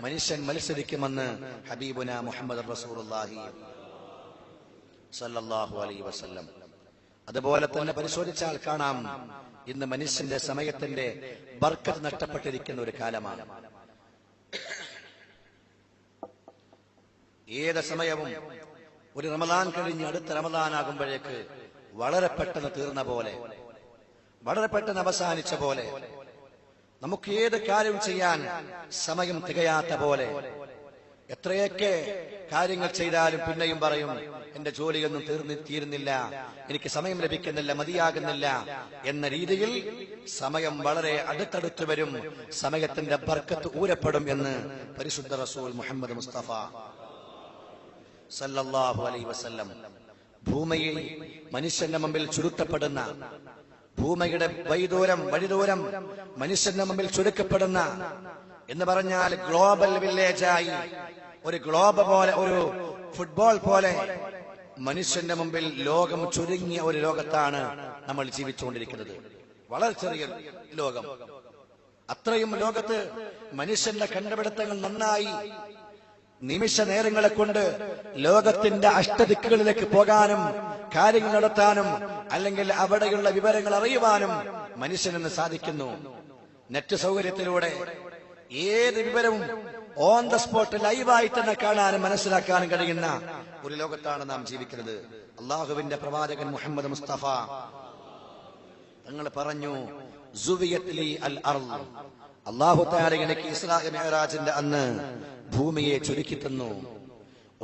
മനുഷ്യൻ മത്സരിക്കുമെന്ന് ഹബീബുന മുഹമ്മദ് റസൂലുള്ളാഹി സല്ലല്ലാഹു അലൈഹി വസല്ലം. അതുപോലെ തന്നെ പരിശോധിച്ചാൽ കാണാം, ഇന്ന് മനുഷ്യന്റെ സമയത്തിന്റെ ബർക്കത്ത് നഷ്ടപ്പെട്ടിരിക്കുന്ന ഒരു കാലമാണ്. ഏത് സമയവും ഒരു റമദാൻ കഴിഞ്ഞ് അടുത്ത റമദാൻ ആകുമ്പോഴേക്ക് വളരെ പെട്ടെന്ന് തീർന്ന പോലെ, വളരെ പെട്ടെന്ന് അവസാനിച്ച പോലെ, നമുക്ക് ഏത് കാര്യം ചെയ്യാൻ സമയം തികയാത്ത പോലെ, എത്രയൊക്കെ കാര്യങ്ങൾ ചെയ്താലും പിന്നെയും പറയും എന്റെ ജോലിയൊന്നും തീരുന്നില്ല, എനിക്ക് സമയം ലഭിക്കുന്നില്ല, മതിയാകുന്നില്ല എന്ന രീതിയിൽ സമയം വളരെ അടുത്തടുത്ത് വരും, സമയത്തിന്റെ ബർക്കത്ത് ഊരപ്പെടും എന്ന് പരിശുദ്ധ റസൂൽ മുഹമ്മദ് മുസ്തഫ സല്ലല്ലാഹു അലൈഹി വസല്ലം. ഭൂമിയിൽ മനുഷ്യന്റെ മുമ്പിൽ ചുരുട്ടപ്പെടുന്ന, ഭൂമിയുടെ വഴിദൂരം മനുഷ്യന്റെ മുമ്പിൽ ചുരുക്കപ്പെടുന്ന എന്ന് പറഞ്ഞാൽ ഗ്ലോബൽ വില്ലേജായി, ഒരു ഗ്ലോബ് പോലെ, ഒരു ഫുട്ബോൾ പോലെ മനുഷ്യന്റെ മുമ്പിൽ ലോകം ചുരുങ്ങിയ ഒരു ലോകത്താണ് നമ്മൾ ജീവിച്ചുകൊണ്ടിരിക്കുന്നത്. വളരെ ചെറിയ ലോകം. അത്രയും ലോകത്ത് മനുഷ്യന്റെ കണ്ടുപിടുത്തങ്ങൾ നന്നായി നിമിഷ നേരങ്ങളെ കൊണ്ട് ലോകത്തിന്റെ അഷ്ടദിക്കുകളിലേക്ക് പോകാനും കാര്യങ്ങൾ നടത്താനും അല്ലെങ്കിൽ അവിടെയുള്ള വിവരങ്ങൾ അറിയുവാനും മനുഷ്യനെന്ന് സാധിക്കുന്നു. നെറ്റ് സൗകര്യത്തിലൂടെ ഏത് വിവരവും ഓൺ ദ സ്പോട്ട് ലൈവായി തന്നെ കാണാനും മനസ്സിലാക്കാനും കഴിയുന്ന ഒരു ലോകത്താണ് നാം ജീവിക്കുന്നത്. അള്ളാഹുവിന്റെ പ്രവാചകൻ മുഹമ്മദ് മുസ്തഫ തങ്ങൾ പറഞ്ഞു, അള്ളാഹു തആല എനിക്ക് ഇസ്രാ മിഅ്റാജിന്റെ അന്ന് ഭൂമിയെ ചുരുക്കി തന്നു.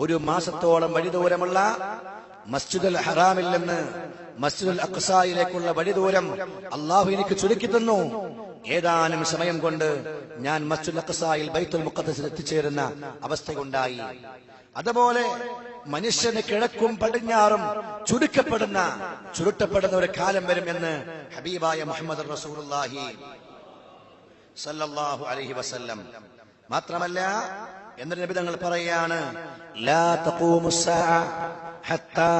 ഒരു മാസത്തോളം വഴിദൂരമുള്ള മസ്ജിദുൽ ഹറാമിൽ നിന്ന് മസ്ജിദുൽ അഖ്സായിലേക്കുള്ള വഴിദൂരം അള്ളാഹു എനിക്ക് ചുരുക്കി തന്നു. ഏതാനും സമയം കൊണ്ട് ഞാൻ മസ്ജിദുൽ അഖ്സായിൽ ബൈത്തുൽ മുഖദ്ദസിൽ എത്തിച്ചേരുന്ന അവസ്ഥയുണ്ടായി. അതുപോലെ മനുഷ്യന് കിഴക്കും പടിഞ്ഞാറും ചുരുട്ടപ്പെടുന്ന ഒരു കാലം വരും എന്ന് ഹബീബായ മുഹമ്മദ് റസൂലുള്ളാഹി സല്ലല്ലാഹു അലൈഹി വസല്ലം. മാത്രമല്ല എന്നിട്ട് നബി തങ്ങൾ പറയാണ്, ലാ തഖൂമുസ്സാഅ ഹത്താ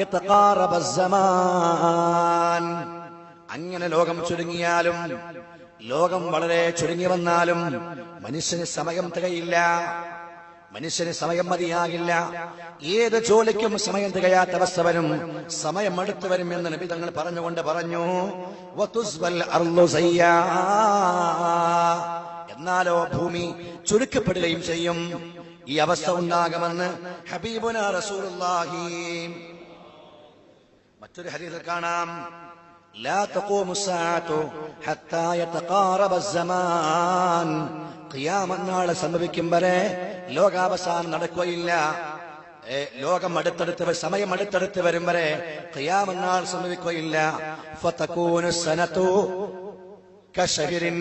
യതഖാറബസ്സമാൻ. അങ്ങനെ ലോകം ചുരുങ്ങിയാലും, ലോകം വളരെ ചുരുങ്ങി വന്നാലും മനുഷ്യന് സമയം തികയില്ല, മനുഷ്യന് സമയം മതിയാകില്ല. ഏത് ജോലിക്കും സമയം തികയാത്ത അവസ്ഥ വരും, സമയം അടുത്തു വരും എന്ന് നബി തങ്ങൾ പറഞ്ഞുകൊണ്ട് പറഞ്ഞു, വതുസ്വൽ അർളു സയ്യാ. എന്നാലോ ഭൂമി ചുരുക്കപ്പെടുകയും ചെയ്യും. ഈ അവസ്ഥ ഉണ്ടാകുമെന്ന് ഹബീബുനാ റസൂലുള്ളാഹി. മറ്റൊരു ഹദീസിൽ കാണാം, ലാ തഖൂമുസ്സാഅതു ഹത്താ യതഖാറബസ്സമാൻ. ഖിയാമത്ത് നാൾ സംഭവിക്കും വരെ ലോകാവസാനം നടക്കുകയില്ല. ലോകം സമയം അടുത്തടുത്ത് വരും വരെ ഖിയാമത്ത് നാൾ സംഭവിക്കുകയില്ല. ഫതകൂനു സനതു കശഹരിൻ.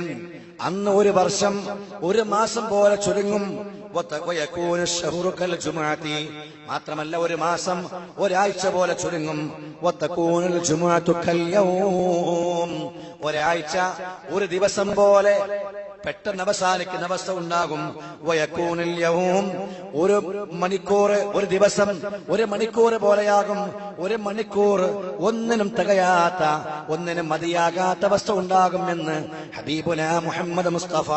അന്ന് ഒരു വർഷം ഒരു മാസം പോലെ ചുരുങ്ങും. മാത്രമല്ല ഒരു മാസം ഒരാഴ്ച പോലെ ചുരുങ്ങും. ഒരാഴ്ച ഒരു ദിവസം പോലെ പെട്ടെന്ന് അവസാനിക്കുന്ന അവസ്ഥ ഉണ്ടാകും. ഒരു മണിക്കൂർ ഒരു ദിവസം ഒരു മണിക്കൂർ പോലെയാകും. ഒരു മണിക്കൂർ ഒന്നിനും തികയാത്ത, ഒന്നിനും മതിയാകാത്ത അവസ്ഥ ഉണ്ടാകും എന്ന് ഹബീബുനാ മുഹമ്മദ് മുസ്തഫ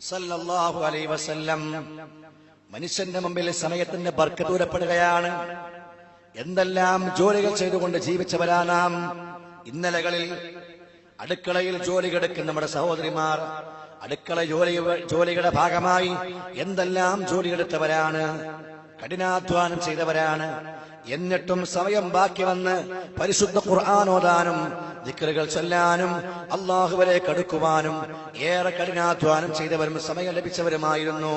സല്ലല്ലാഹു അലൈഹി വസല്ലം. മനുഷ്യന്റെ മുമ്പിൽ സമയത്തിന്റെ ബർക്കത്ത് ദൂരപ്പെടുകയാണ്. എന്തെല്ലാം ജോലികൾ ചെയ്തുകൊണ്ട് ജീവിച്ചവരാണ് നാം. ഇന്നലകളിൽ അടുക്കളയിൽ ജോലിയെടുക്കുന്ന നമ്മുടെ സഹോദരിമാർ അടുക്കള ജോലിയുടെ ഭാഗമായി എന്തെല്ലാം ജോലിയെടുത്തവരാണ്, കഠിനാധ്വാനം ചെയ്തവരാണ്. എന്നിട്ടും സമയം ബാക്കി വന്ന് പരിശുദ്ധ ഖുർആൻ ഓതാനും ദിക്റുകൾ ചൊല്ലാനും അല്ലാഹുവിലേക്ക് അടുക്കുവാനും ഏറെ കഠിനാധ്വാനം ചെയ്തവരും സമയം ലഭിച്ചവരുമായിരുന്നു.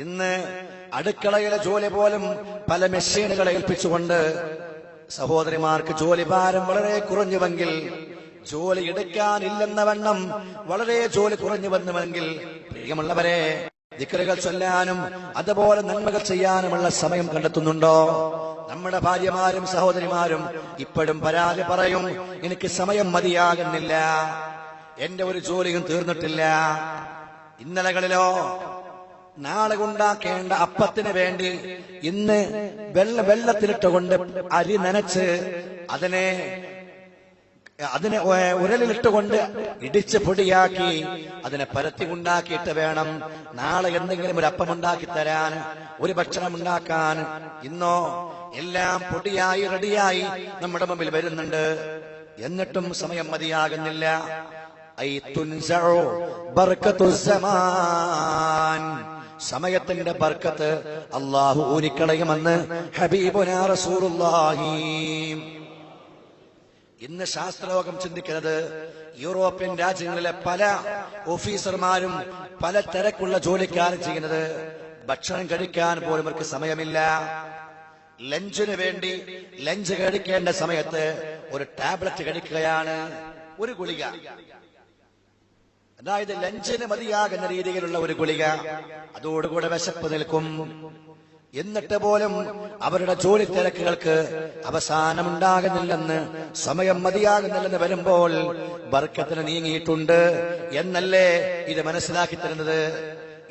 ഇന്ന് അടുക്കളയിലെ ജോലി പോലും പല മെഷീനുകളെ ഏൽപ്പിച്ചുകൊണ്ട് സഹോദരിമാർക്ക് ജോലി ഭാരം വളരെ കുറഞ്ഞുവെങ്കിൽ, ജോലി എടുക്കാനില്ലെന്ന വണ്ണം വളരെ ജോലി കുറഞ്ഞു വന്നുവെങ്കിൽ, പ്രിയമുള്ളവരെ, ദിക്റുകൾ ചൊല്ലാനും അതുപോലെ നന്മകൾ ചെയ്യാനുമുള്ള സമയം കണ്ടെത്തുന്നുണ്ടോ? നമ്മുടെ ഭാര്യമാരും സഹോദരിമാരും ഇപ്പോഴും പരാതി പറയും, എനിക്ക് സമയം മതിയാകുന്നില്ല, എന്റെ ഒരു ജോലിയും തീർന്നിട്ടില്ല. ഇന്നലകളിലോ നാളെ ഉണ്ടാക്കേണ്ട അപ്പത്തിന് വേണ്ടി ഇന്ന് വെള്ളത്തിലിട്ടുകൊണ്ട് അരി നനച്ച് അതിനെ അതിനെ ഉരലിലിട്ടുകൊണ്ട് ഇടിച്ച് പൊടിയാക്കി അതിനെ പരത്തി ഉണ്ടാക്കിയിട്ട് വേണം നാളെ എന്തെങ്കിലും ഒരു അപ്പമുണ്ടാക്കി തരാൻ, ഒരു ഭക്ഷണം ഉണ്ടാക്കാൻ. ഇന്നോ എല്ലാം പൊടിയായി റെഡിയായി നമ്മുടെ മുമ്പിൽ വരുന്നുണ്ട്. എന്നിട്ടും സമയം മതിയാകുന്നില്ല. സമയത്തിന്റെ ബർക്കത്ത് അല്ലാഹു ഊരിക്കളയുമെന്ന് ഹബീബുനാ റസൂലുള്ളാഹി. ഇന്ന് ശാസ്ത്രലോകം ചിന്തിക്കുന്നത് യൂറോപ്യൻ രാജ്യങ്ങളിലെ പല ഓഫീസർമാരും പല തിരക്കുള്ള ജോലിക്കാരും ചെയ്യുന്നത് ഭക്ഷണം കഴിക്കാൻ പോലും അവർക്ക് സമയമില്ല. ലഞ്ചിന് വേണ്ടി ലഞ്ച് കഴിക്കേണ്ട സമയത്ത് ഒരു ടാബ്ലറ്റ് കഴിക്കുകയാണ്, ഒരു ഗുളിക. അതായത് ലഞ്ചിന് മതിയാകുന്ന രീതിയിലുള്ള ഒരു ഗുളിക. അതോടുകൂടെ വിശപ്പ് നിൽക്കും. എന്നിട്ട് പോലും അവരുടെ ജോലി തിരക്കുകൾക്ക് അവസാനമുണ്ടാകുന്നില്ലെന്ന്, സമയം മതിയാകുന്നില്ലെന്ന് വരുമ്പോൾ ബർക്കത്തിന് നീങ്ങിയിട്ടുണ്ട് എന്നല്ലേ ഇത് മനസ്സിലാക്കി തരുന്നത്?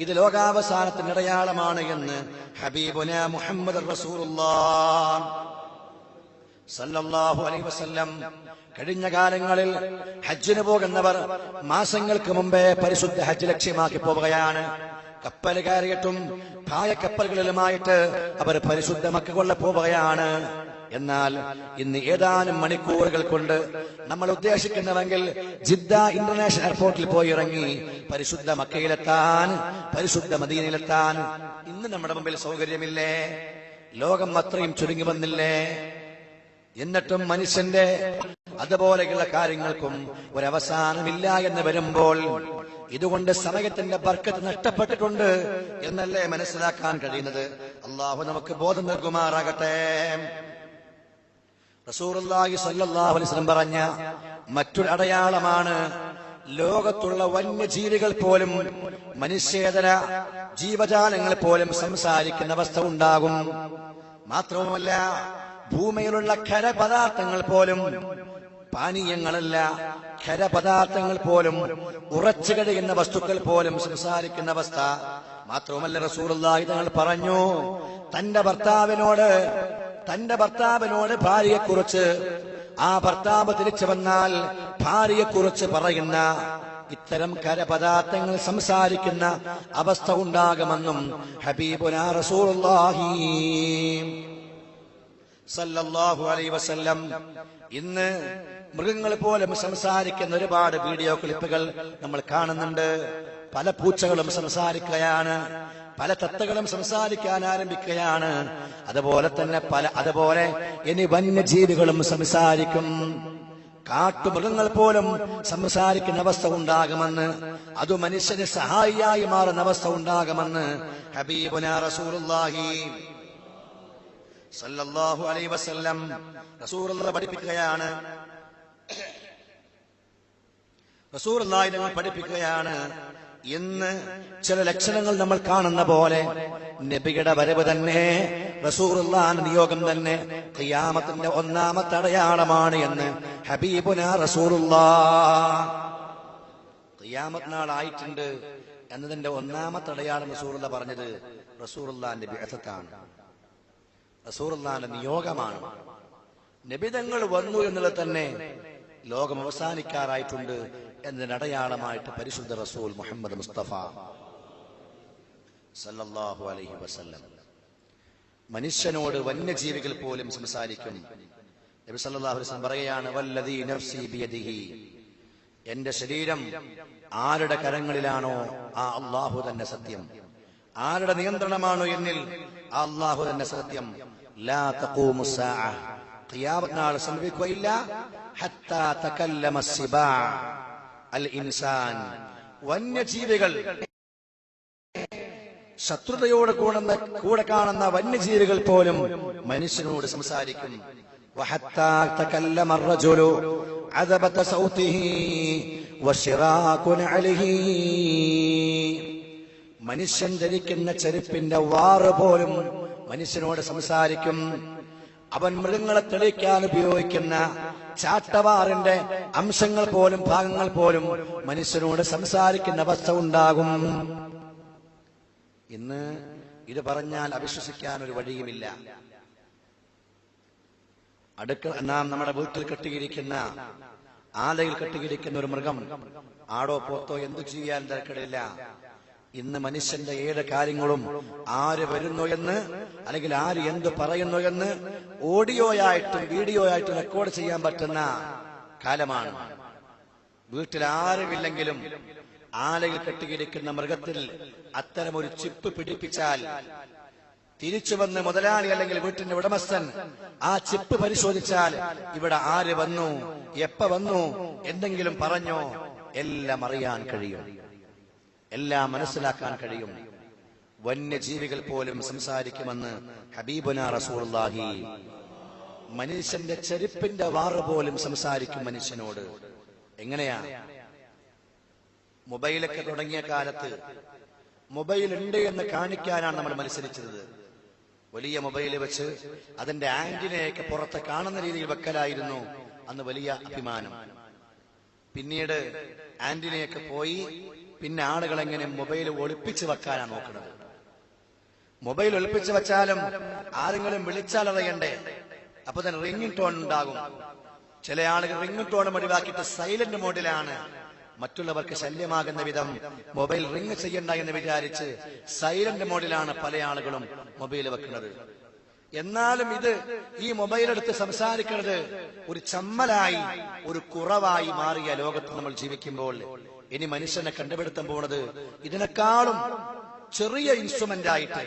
ഇത് ലോകാവസാനത്തിന്റെ അടയാളമാണ് എന്ന് ഹബീബുനാ മുഹമ്മദ് റസൂലുള്ളാഹി സല്ലല്ലാഹു അലൈഹി വസല്ലം. കഴിഞ്ഞ കാലങ്ങളിൽ ഹജ്ജിന് പോകുന്നവർ മാസങ്ങൾക്ക് മുമ്പേ പരിശുദ്ധ ഹജ്ജ് ലക്ഷ്യമാക്കി പോവുകയാണ്. കപ്പൽ കയറിയിട്ടും പായക്കപ്പലുകളിലുമായിട്ട് അവർ പരിശുദ്ധ മക്ക കൊള്ള പോവുകയാണ്. എന്നാൽ ഇന്ന് ഏതാനും മണിക്കൂറുകൾ കൊണ്ട് നമ്മൾ ഉദ്ദേശിക്കുന്നുവെങ്കിൽ ജിദ്ദ ഇന്റർനാഷണൽ എയർപോർട്ടിൽ പോയി ഇറങ്ങി പരിശുദ്ധ മക്കയിലെത്താൻ, പരിശുദ്ധ മദീനയിലെത്താൻ ഇന്ന് നമ്മുടെ മുമ്പിൽ സൗകര്യമില്ലേ? ലോകം അത്രയും ചുരുങ്ങി വന്നില്ലേ? എന്നിട്ടും മനുഷ്യന്റെ അതുപോലെയുള്ള കാര്യങ്ങൾക്കും ഒരവസാനമില്ല എന്ന് വരുമ്പോൾ ഇതുകൊണ്ട് സമയത്തിന്റെ ബർക്കത്ത് നഷ്ടപ്പെട്ടിട്ടുണ്ട് എന്നല്ലേ മനസ്സിലാക്കാൻ കഴിയുന്നത്? അള്ളാഹു നമുക്ക് ബോധം നൽകുമാറാകട്ടെ. റസൂലുള്ളാഹി സ്വല്ലല്ലാഹു അലൈഹി വസല്ലം പറഞ്ഞ മറ്റൊരു അടയാളമാണ് ലോകത്തുള്ള വന്യജീവികൾ പോലും മനുഷ്യേതര ജീവജാലങ്ങൾ പോലും സംസാരിക്കുന്ന അവസ്ഥ ഉണ്ടാകും. മാത്രവുമല്ല, ഭൂമിയിലുള്ള ഖരപദാർത്ഥങ്ങൾ പോലും, പാനീയങ്ങളല്ല ഖരപദാർത്ഥങ്ങൾ പോലും, ഉറച്ചു കഴിയുന്ന വസ്തുക്കൾ പോലും സംസാരിക്കുന്ന അവസ്ഥ. മാത്രവുമല്ല, റസൂലുള്ളാഹി തങ്ങൾ പറഞ്ഞു, തന്റെ ഭർത്താവിനോട് ഭാര്യയെക്കുറിച്ച്, ആ ഭർത്താവ് തിരിച്ചു വന്നാൽ ഭാര്യയെക്കുറിച്ച് പറയുന്ന ഇത്തരം ഖരപദാർത്ഥങ്ങൾ സംസാരിക്കുന്ന അവസ്ഥ ഉണ്ടാകുമെന്നും ഹബീബുനാ റസൂലുള്ളാഹി സല്ലല്ലാഹു അലൈഹി വസല്ലം. ഇന്ന് മൃഗങ്ങൾ പോലും സംസാരിക്കുന്ന ഒരുപാട് വീഡിയോ ക്ലിപ്പുകൾ നമ്മൾ കാണുന്നുണ്ട്. പല പൂച്ചകളും സംസാരിക്കുകയാണ്, പല തത്തകളും സംസാരിക്കാൻ ആരംഭിക്കുകയാണ്. അതുപോലെ ഇനി വന്യജീവികളും സംസാരിക്കും. കാട്ടുമൃഗങ്ങൾ പോലും സംസാരിക്കുന്ന അവസ്ഥ ഉണ്ടാകുമെന്ന്, അത് മനുഷ്യന് സഹായിയായി മാറുന്ന അവസ്ഥ ഉണ്ടാകുമെന്ന് ഹബീബുനാ റസൂലുള്ളാഹി സല്ലല്ലാഹു അലൈഹി വസല്ലം റസൂലുള്ളാഹി പഠിപ്പിക്കുകയാണ്. റസൂലുള്ളാഹി തങ്ങൾ പഠിപ്പിക്കുകയാണ്, ഇന്ന് ചില ലക്ഷണങ്ങൾ നമ്മൾ കാണുന്ന പോലെ നബിയുടെ വരവ് തന്നെ, റസൂലുള്ളാഹിന്റെ നിയോഗം തന്നെ ഖിയാമത്തിന്റെ ഒന്നാമത്തെ അടയാളമാണ് എന്ന് ഹബീബുനാ റസൂലുള്ളാഹി. ഖിയാമത്ത് നാളായിട്ടുണ്ട് എന്നതിന്റെ ഒന്നാമത്തെ അടയാളം റസൂലുള്ളാഹി പറഞ്ഞത് റസൂലുള്ളാഹിന്റെ ബിഅസത്താണ്, റസൂലുള്ളാഹിന്റെ നിയോഗമാണ്. നബിതങ്ങൾ വന്നു എന്നുള്ളത് തന്നെ ലോകം അവസാനിക്കാറായിട്ടുണ്ട് എന്നതിനടയാളമായിട്ട് പരിശുദ്ധ റസൂൽ മുഹമ്മദ് മുസ്തഫ സല്ലല്ലാഹു അലൈഹി വസല്ലം. മനുഷ്യനോട് വന്യജീവികൾ പോലും സംസാരിക്കും. നബി സല്ലല്ലാഹു അലൈഹി വസല്ലം പറയുകയാണ്, വല്ലദീ നഫ്സി ബിയദിഹി, എന്റെ ശരീരം ആരുടെ കരങ്ങളിലാണോ ആ അല്ലാഹു തന്നെ സത്യം, ആരുടെ നിയന്ത്രണമാണോ എന്നിൽ ആ അല്ലാഹു തന്നെ സത്യം. ലാ തഖൂമു സ്സാഅ, ഖിയാമത്ത് നാൾ സംഭവിക്കുകയില്ല. ഹത്താ തകല്ലമ സിബാ അൽ ഇൻസാൻ, വന്യജീവികൾ, ശത്രുതയോട് കൂടെ കാണുന്ന വന്യജീവികൾ പോലും മനുഷ്യനോട് സംസാരിക്കും. വഹത്താ തകല്ലമ അർറജുലു അദബത സൗതിഹി വശിറാഖു അലൈഹി, മനുഷ്യൻ ധരിക്കുന്ന ചെരുപ്പിന്റെ വാറ് പോലും മനുഷ്യനോട് സംസാരിക്കും. അവൻ മൃഗങ്ങളെ തെളിയിക്കാൻ ഉപയോഗിക്കുന്ന ചാട്ടവാറിന്റെ അംശങ്ങൾ പോലും ഭാഗങ്ങൾ പോലും മനുഷ്യനോട് സംസാരിക്കുന്ന അവസ്ഥ ഉണ്ടാകും. ഇന്ന് ഇത് പറഞ്ഞാൽ അവിശ്വസിക്കാൻ ഒരു വഴിയുമില്ല. നാം നമ്മുടെ വീട്ടിൽ കെട്ടിയിരിക്കുന്ന ആലയിൽ കെട്ടിക്കിടിക്കുന്ന ഒരു മൃഗം, ആടോ പോത്തോ എന്തു ചെയ്യാൻ തിരക്കിടില്ല. ഇന്ന് മനുഷ്യന്റെ ഏത് കാര്യങ്ങളും ആര് വരുന്നു എന്ന്, അല്ലെങ്കിൽ ആര് എന്ത് പറയുന്നു എന്ന് ഓഡിയോയായിട്ടും വീഡിയോ ആയിട്ടും റെക്കോർഡ് ചെയ്യാൻ പറ്റുന്ന കാലമാണ്. വീട്ടിൽ ആരുമില്ലെങ്കിലും ആലയിൽ കെട്ടിക്കിടിക്കുന്ന മൃഗത്തിൽ അത്തരമൊരു ചിപ്പ് പിടിപ്പിച്ചാൽ തിരിച്ചു വന്ന് മുതലാളി അല്ലെങ്കിൽ വീട്ടിന്റെ ഉടമസ്ഥൻ ആ ചിപ്പ് പരിശോധിച്ചാൽ ഇവിടെ ആര് വന്നു, എപ്പ വന്നു, എന്തെങ്കിലും പറഞ്ഞോ, എല്ലാം അറിയാൻ കഴിയും, എല്ലാം മനസ്സിലാക്കാൻ കഴിയും. വന്യജീവികൾ പോലും സംസാരിക്കുമെന്ന് ഹബീബുനാ റസൂലുള്ളാഹി. മനുഷ്യന്റെ ചെരുപ്പിന്റെ വാറ് പോലും സംസാരിക്കും മനുഷ്യനോട്. എങ്ങനെയാ? മൊബൈലൊക്കെ തുടങ്ങിയ കാലത്ത് മൊബൈൽ ഉണ്ട് എന്ന് കാണിക്കാനാണ് നമ്മൾ മത്സരിച്ചത്. വലിയ മൊബൈല് വെച്ച് അതിന്റെ ആന്റിനയൊക്കെ പുറത്ത് കാണുന്ന രീതിയിൽ വെക്കലായിരുന്നു അന്ന് വലിയ അഭിമാനം. പിന്നീട് ആന്റിനയൊക്കെ പോയി, പിന്നെ ആളുകൾ എങ്ങനെ മൊബൈൽ ഒളിപ്പിച്ച് വെക്കാനാണ് നോക്കുന്നത്. മൊബൈൽ ഒളിപ്പിച്ച് വെച്ചാലും ആരെങ്കിലും വിളിച്ചാൽ അറിയണ്ടേ, അപ്പൊ തന്നെ റിംഗിംഗ് ടോൺ ഉണ്ടാകും. ചില ആളുകൾ റിംഗിംഗ് ടോൺ ഒഴിവാക്കിയിട്ട് സൈലന്റ് മോഡിലാണ്. മറ്റുള്ളവർക്ക് ശല്യമാകുന്ന വിധം മൊബൈൽ റിംഗ് ചെയ്യണ്ട എന്ന് വിചാരിച്ച് സൈലന്റ് മോഡിലാണ് പല ആളുകളും മൊബൈൽ വെക്കുന്നത്. എന്നാലും ഈ മൊബൈൽ എടുത്ത് സംസാരിക്കുന്നത് ഒരു ചമ്മലായി, ഒരു കുറവായി മാറിയ ലോകത്ത് നമ്മൾ ജീവിക്കുമ്പോൾ ഇനി മനുഷ്യനെ കണ്ടുപിടുത്താൻ പോകുന്നത് ഇതിനേക്കാളും ചെറിയ ഇൻസ്ട്രുമെന്റ് ആയിട്ട്,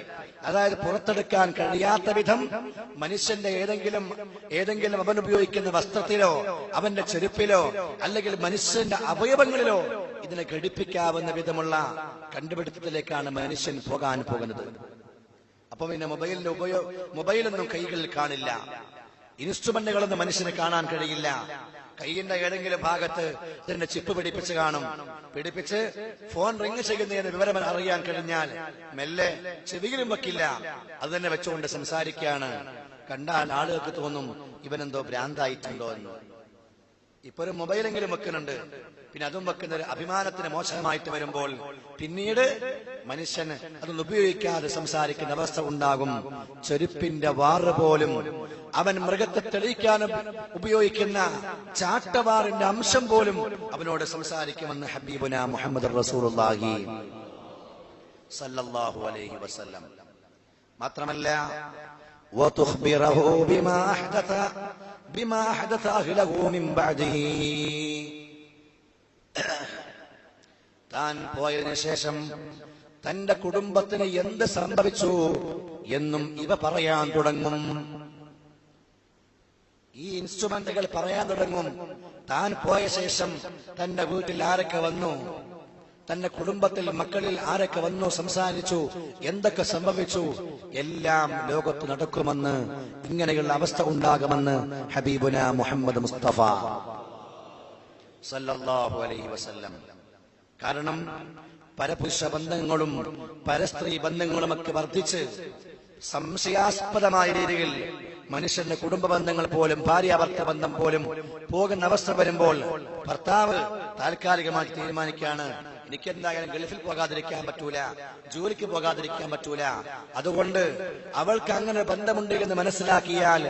അതായത് പുറത്തെടുക്കാൻ കഴിയാത്ത വിധം മനുഷ്യന്റെ ഏതെങ്കിലും അവൻ ഉപയോഗിക്കുന്ന വസ്ത്രത്തിലോ അവന്റെ ചെരുപ്പിലോ അല്ലെങ്കിൽ മനുഷ്യന്റെ അവയവങ്ങളിലോ ഇതിനെ ഘടിപ്പിക്കാവുന്ന വിധമുള്ള കണ്ടുപിടുത്തത്തിലേക്കാണ് മനുഷ്യൻ പോകാൻ പോകുന്നത്. അപ്പൊ പിന്നെ മൊബൈലൊന്നും കൈകളിൽ കാണില്ല, ഇൻസ്ട്രുമെന്റുകളൊന്നും മനുഷ്യന് കാണാൻ കഴിയില്ല. കൈയിന്റെ ഏതെങ്കിലും ഭാഗത്ത് ഇതിന്റെ ചിപ്പ് പിടിപ്പിച്ച് കാണും. പിടിപ്പിച്ച് ഫോൺ റിംഗ് ചെയ്യുന്നതിന് വിവരം അറിയാൻ കഴിഞ്ഞാൽ മെല്ലെ ചെവിയിലും വെക്കില്ല, അത് തന്നെ വെച്ചുകൊണ്ട് സംസാരിക്കുകയാണ്. കണ്ടാൽ ആളുകൾക്ക് തോന്നും ഇവനെന്തോ ഭ്രാന്തായിട്ടുണ്ടോ എന്ന്. ഇപ്പൊ ഒരു മൊബൈലെങ്കിലും വെക്കുന്നുണ്ട്, പിന്നെ അതും വെക്കുന്ന ഒരു അഭിമാനത്തിന് മോശമായിട്ട് വരുമ്പോൾ പിന്നീട് മനുഷ്യന് അതൊന്നും ഉപയോഗിക്കാതെ സംസാരിക്കുന്ന അവസ്ഥ ഉണ്ടാകും. ചെരുപ്പിന്റെ വാറ് പോലും അവൻ മൃഗത്തെ തെളിയിക്കാൻ ഉപയോഗിക്കുന്ന ചാട്ടവാറിന്റെ അംശം പോലും അവനോട് സംസാരിക്കുമെന്ന് ഹബീബുനാ മുഹമ്മദ് റസൂലുള്ളാഹി സല്ലല്ലാഹു അലൈഹി വസല്ലം. മാത്രമല്ല വതുഖ്ബിറഹു ബിമാ അഹദത അഹ്ലഹു മിൻ ബഅദിഹി, താൻ പോയതിനു ശേഷം തന്റെ കുടുംബത്തിന് എന്ത് സംഭവിച്ചു എന്നും ഇവ പറയാൻ തുടങ്ങും. ഈ ഇൻസ്ട്രുമെന്റുകൾ പറയാൻ തുടങ്ങും. താൻ പോയ ശേഷം തന്റെ വീട്ടിൽ ആരൊക്കെ വന്നു, തന്റെ കുടുംബത്തിൽ മക്കളിൽ ആരൊക്കെ വന്നു, സംസാരിച്ചു, എന്തൊക്കെ സംഭവിച്ചു, എല്ലാം ലോകത്ത് നടക്കുമെന്ന്, ഇങ്ങനെയുള്ള അവസ്ഥ ഉണ്ടാകുമെന്ന് ഹബീബുനാ മുഹമ്മദ് മുസ്തഫ സല്ലല്ലാഹു അലൈഹി വസല്ലം. കാരണം പരപുരുഷ ബന്ധങ്ങളും പരസ്ത്രീ ബന്ധങ്ങളുമൊക്കെ വർദ്ധിച്ച് സംശയാസ്പദമായ രീതിയിൽ മനുഷ്യന്റെ കുടുംബ ബന്ധങ്ങൾ പോലും ഭാര്യാഭർത്ത ബന്ധം പോലും പോകുന്ന അവസ്ഥ വരുമ്പോൾ ഭർത്താവ് താൽക്കാലികമായി തീരുമാനിക്കുകയാണ്, എനിക്കെന്തായാലും ഗൾഫിൽ പോകാതിരിക്കാൻ പറ്റൂല, ജോലിക്ക് പോകാതിരിക്കാൻ പറ്റൂല, അതുകൊണ്ട് അവൾക്ക് അങ്ങനെ ബന്ധമുണ്ട് എന്ന് മനസ്സിലാക്കിയാൽ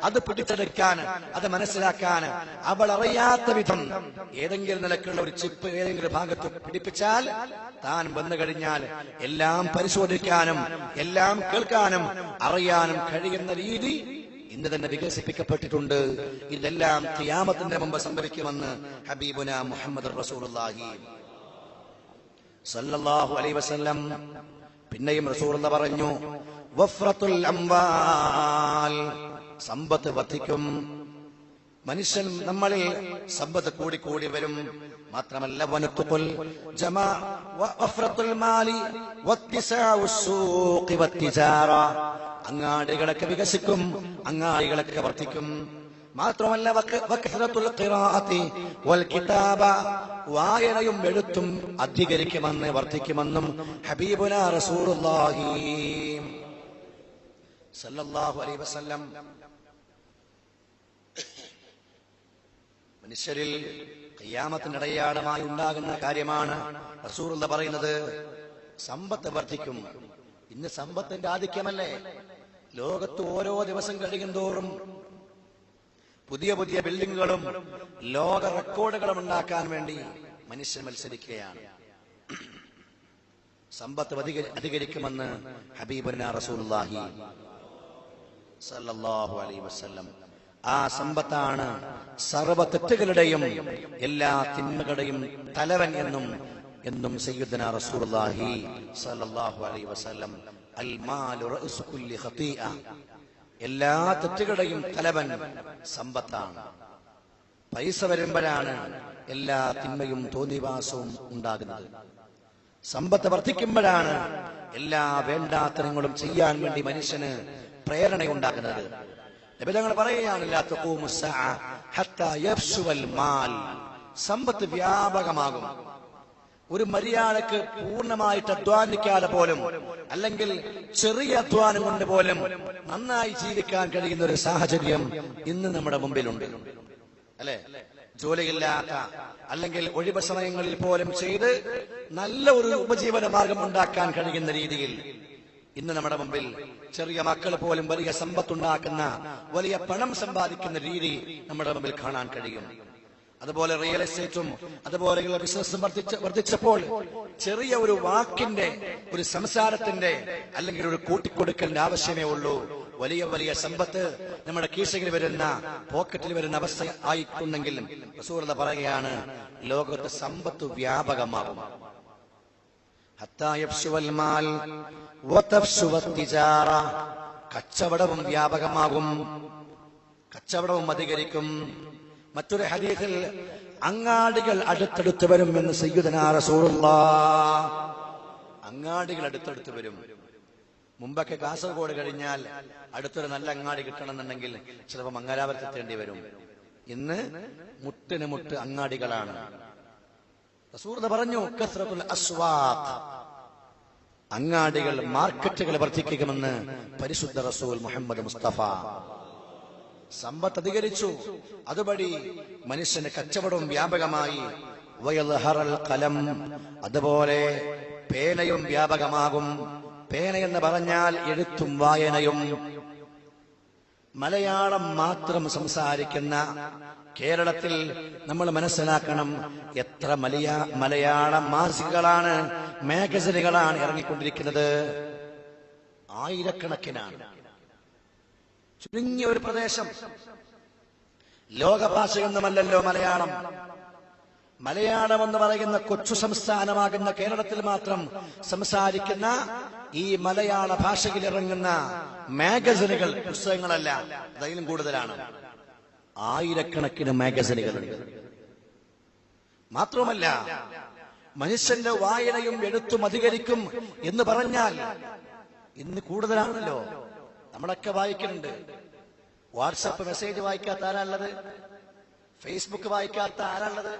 അത് പിടിച്ചെടുക്കാൻ, അത് മനസ്സിലാക്കാൻ അവൾ അറിയാത്ത വിധം ഏതെങ്കിലും നിലക്കുള്ള ഒരു ചിപ്പ് ഏതെങ്കിലും ഭാഗത്ത് പിടിപ്പിച്ചാൽ താൻ വന്നു കഴിഞ്ഞാൽ എല്ലാം പരിശോധിക്കാനും എല്ലാം കേൾക്കാനും അറിയാനും കഴിയുന്ന രീതി ഇന്ന് തന്നെ വികസിപ്പിക്കപ്പെട്ടിട്ടുണ്ട്. ഇതെല്ലാം ഖിയാമത്തിന്റെ മുമ്പ് സംഭവിക്കുമെന്ന് ഹബീബുനാ മുഹമ്മദ് റസൂലുള്ളാഹി സല്ലല്ലാഹു അലൈഹി വസല്ലം. പിന്നെയും റസൂലുള്ള പറഞ്ഞു, വഫ്റത്തുൽ അംവാൽ, സമ്പത്ത് വർദ്ധിക്കും. മനുഷ്യൻ നമ്മളിൽ സമ്പത്ത് കൂടി വരും. മാത്രമല്ല വനത്തുൽ ജമാ വഫ്റത്തുൽ മാലി വത്തിസാഉ സൂഖി വത്തിജാറ, അങ്ങാടികളൊക്കെ വികസിക്കും, അങ്ങാടികളൊക്കെ വർദ്ധിക്കും. മാത്രമല്ല വകസറത്തുൽ ഖിറാഅത്തി വൽ കിതാബ, വായനയും എഴുത്തും അധികരിക്കുമെന്ന് വർദ്ധിക്കുമെന്നും ഹബീബുനാ റസൂലുള്ളാഹി സല്ലല്ലാഹു അലൈഹി വസല്ലം. മനുഷ്യരിൽ ഖിയാമത്തിന്റെ അടയാളമായി ഉണ്ടാകുന്ന കാര്യമാണ് റസൂലുള്ള പറയുന്നത്, സമ്പത്ത് വർദ്ധിക്കും. ഇന്ന് സമ്പത്തിന്റെ ആധിക്യമല്ലേ ലോകത്ത് ഓരോ ദിവസം കഴിയുന്തോറും പുതിയ പുതിയ ബിൽഡിങ്ങുകളും ലോക റെക്കോർഡുകളും ഉണ്ടാക്കാൻ വേണ്ടി മനുഷ്യൻ മത്സരിക്കുകയാണ്. സമ്പത്ത് അധികരിക്കുമെന്ന് ഹബീബുനാ റസൂലുള്ളാഹി സല്ലല്ലാഹു അലൈഹി വസല്ലം. ആ സമ്പത്താണ് സർവ്വ തെറ്റുകളുടെയും എല്ലാ തിന്മകളുടെയും തലവൻ എന്നും സയ്യിദുനാ റസൂലുള്ളാഹി സല്ലല്ലാഹു അലൈഹി വസല്ലം. അൽ മാലു റഅ്സു കുല്ലി ഖതീഅ, എല്ലാ തെറ്റുകളുടെയും തലവൻ സമ്പത്താണ്. പൈസ വരുമ്പോഴാണ് എല്ലാ തിന്മയും തോന്നിവാസവും ഉണ്ടാകുന്നത്. സമ്പത്ത് വർദ്ധിക്കുമ്പോഴാണ് എല്ലാ വേണ്ടാത്തരങ്ങളും ചെയ്യാൻ വേണ്ടി മനുഷ്യന് പ്രേരണയുണ്ടാകുന്നത്. നബി തങ്ങൾ പറയുകയാണ്, ലാ തഖൂമു സ്സഅ ഹത്താ യഫ്ശുവൽ മാൽ, സമ്പത്ത് വ്യാപകമാകും. ഒരു മര്യാദക്ക് പൂർണ്ണമായിട്ട് അധ്വാനിക്കാതെ പോലും, അല്ലെങ്കിൽ ചെറിയ അധ്വാനം കൊണ്ട് പോലും നന്നായി ജീവിക്കാൻ കഴിയുന്ന ഒരു സാഹചര്യം ഇന്ന് നമ്മുടെ മുമ്പിലുണ്ട്, അല്ലെ? ജോലിയില്ലാത്ത അല്ലെങ്കിൽ ഒഴിവ് സമയങ്ങളിൽ പോലും ചെയ്ത് നല്ല ഒരു ഉപജീവന മാർഗം ഉണ്ടാക്കാൻ കഴിയുന്ന രീതിയിൽ ഇന്ന് നമ്മുടെ മുമ്പിൽ ചെറിയ മക്കൾ പോലും വലിയ സമ്പത്തുണ്ടാക്കുന്ന, വലിയ പണം സമ്പാദിക്കുന്ന രീതി നമ്മുടെ മുമ്പിൽ കാണാൻ കഴിയും. അതുപോലെ റിയൽ എസ്റ്റേറ്റും അതുപോലെയുള്ള ബിസിനസ്സും വർദ്ധിച്ചപ്പോൾ ചെറിയ ഒരു വാക്കിന്റെ, ഒരു സംസാരത്തിന്റെ അല്ലെങ്കിൽ ഒരു കൂട്ടിക്കൊടുക്കലിന്റെ ആവശ്യമേ ഉള്ളൂ. വലിയ വലിയ സമ്പത്ത് നമ്മുടെ കീശയിൽ വരുന്ന, പോക്കറ്റിൽ വരുന്ന അവസ്ഥ ആയിട്ടുണ്ടെങ്കിൽ റസൂലുള്ളാഹി പറയുകയാണ്, ലോകത്ത് സമ്പത്ത് വ്യാപകമാകും. ഹത്താ യഫ്ശുവൽ മാൽ വതഫ്ശുവത് തിജാറ, കച്ചവടവും വ്യാപകമാകും, കച്ചവടവും അധികരിക്കും. മറ്റൊരു ഹദീസിൽ അങ്ങാടികൾ അടുത്തടുത്ത് വരും എന്ന് സയ്യിദുനാ റസൂലുള്ളാഹ്. അങ്ങാടികൾ അടുത്തടുത്ത് വരും. മുമ്പൊക്കെ കാസർഗോഡ് കഴിഞ്ഞാൽ അടുത്തൊരു നല്ല അങ്ങാടി കിട്ടണമെന്നുണ്ടെങ്കിൽ ചിലപ്പോൾ മംഗലാപുരത്ത് എത്തേണ്ടി വരും. ഇന്ന് മുട്ടിന് മുട്ട് അങ്ങാടികളാണ്. റസൂലുള്ളാഹി പറഞ്ഞു, കസ്റത്തുൽ അസ്വാഖ്, അങ്ങാടികൾ, മാർക്കറ്റുകൾ വർദ്ധിക്കുമെന്ന് പരിശുദ്ധ റസൂൽ മുഹമ്മദ് മുസ്തഫ. സമ്പത്ത് അധികരിച്ചു, അതുവഴി മനുഷ്യന് കച്ചവടവും വ്യാപകമായി. വയൽഹറൽ ഖലം, അതുപോലെ പേനയും വ്യാപകമാകും. പേന എന്ന് പറഞ്ഞാൽ എഴുത്തും വായനയും. മലയാളം മാത്രം സംസാരിക്കുന്ന കേരളത്തിൽ നമ്മൾ മനസ്സിലാക്കണം, എത്ര മലയാള മാസികകളാണ്, മാഗസിനുകളാണ് ഇറങ്ങിക്കൊണ്ടിരിക്കുന്നത്. ആയിരക്കണക്കിനാണ്. ചുരുങ്ങിയ ഒരു പ്രദേശം. ലോകഭാഷയൊന്നുമല്ലല്ലോ മലയാളം. മലയാളം എന്ന് പറയുന്ന കൊച്ചു സംസ്ഥാനമാകുന്ന കേരളത്തിൽ മാത്രം സംസാരിക്കുന്ന ഈ മലയാള ഭാഷയിൽ ഇറങ്ങുന്ന മാഗസിനുകൾ, പുസ്തകങ്ങളല്ല, അതിലും കൂടുതലാണ്. ആയിരക്കണക്കിന് മാഗസിനുകളുണ്ട്. മാത്രമല്ല, മനുഷ്യന്റെ വായനയും എഴുത്തും അധികരിക്കും എന്ന് പറഞ്ഞാൽ ഇന്ന് കൂടുതലാണല്ലോ. നമ്മളൊക്കെ വായിക്കുന്നുണ്ട്. വാട്സപ്പ് മെസ്സേജ് വായിക്കാത്ത ആരാളുള്ളത്? ഫേസ്ബുക്ക് വായിക്കാത്ത ആരാളുള്ളത്?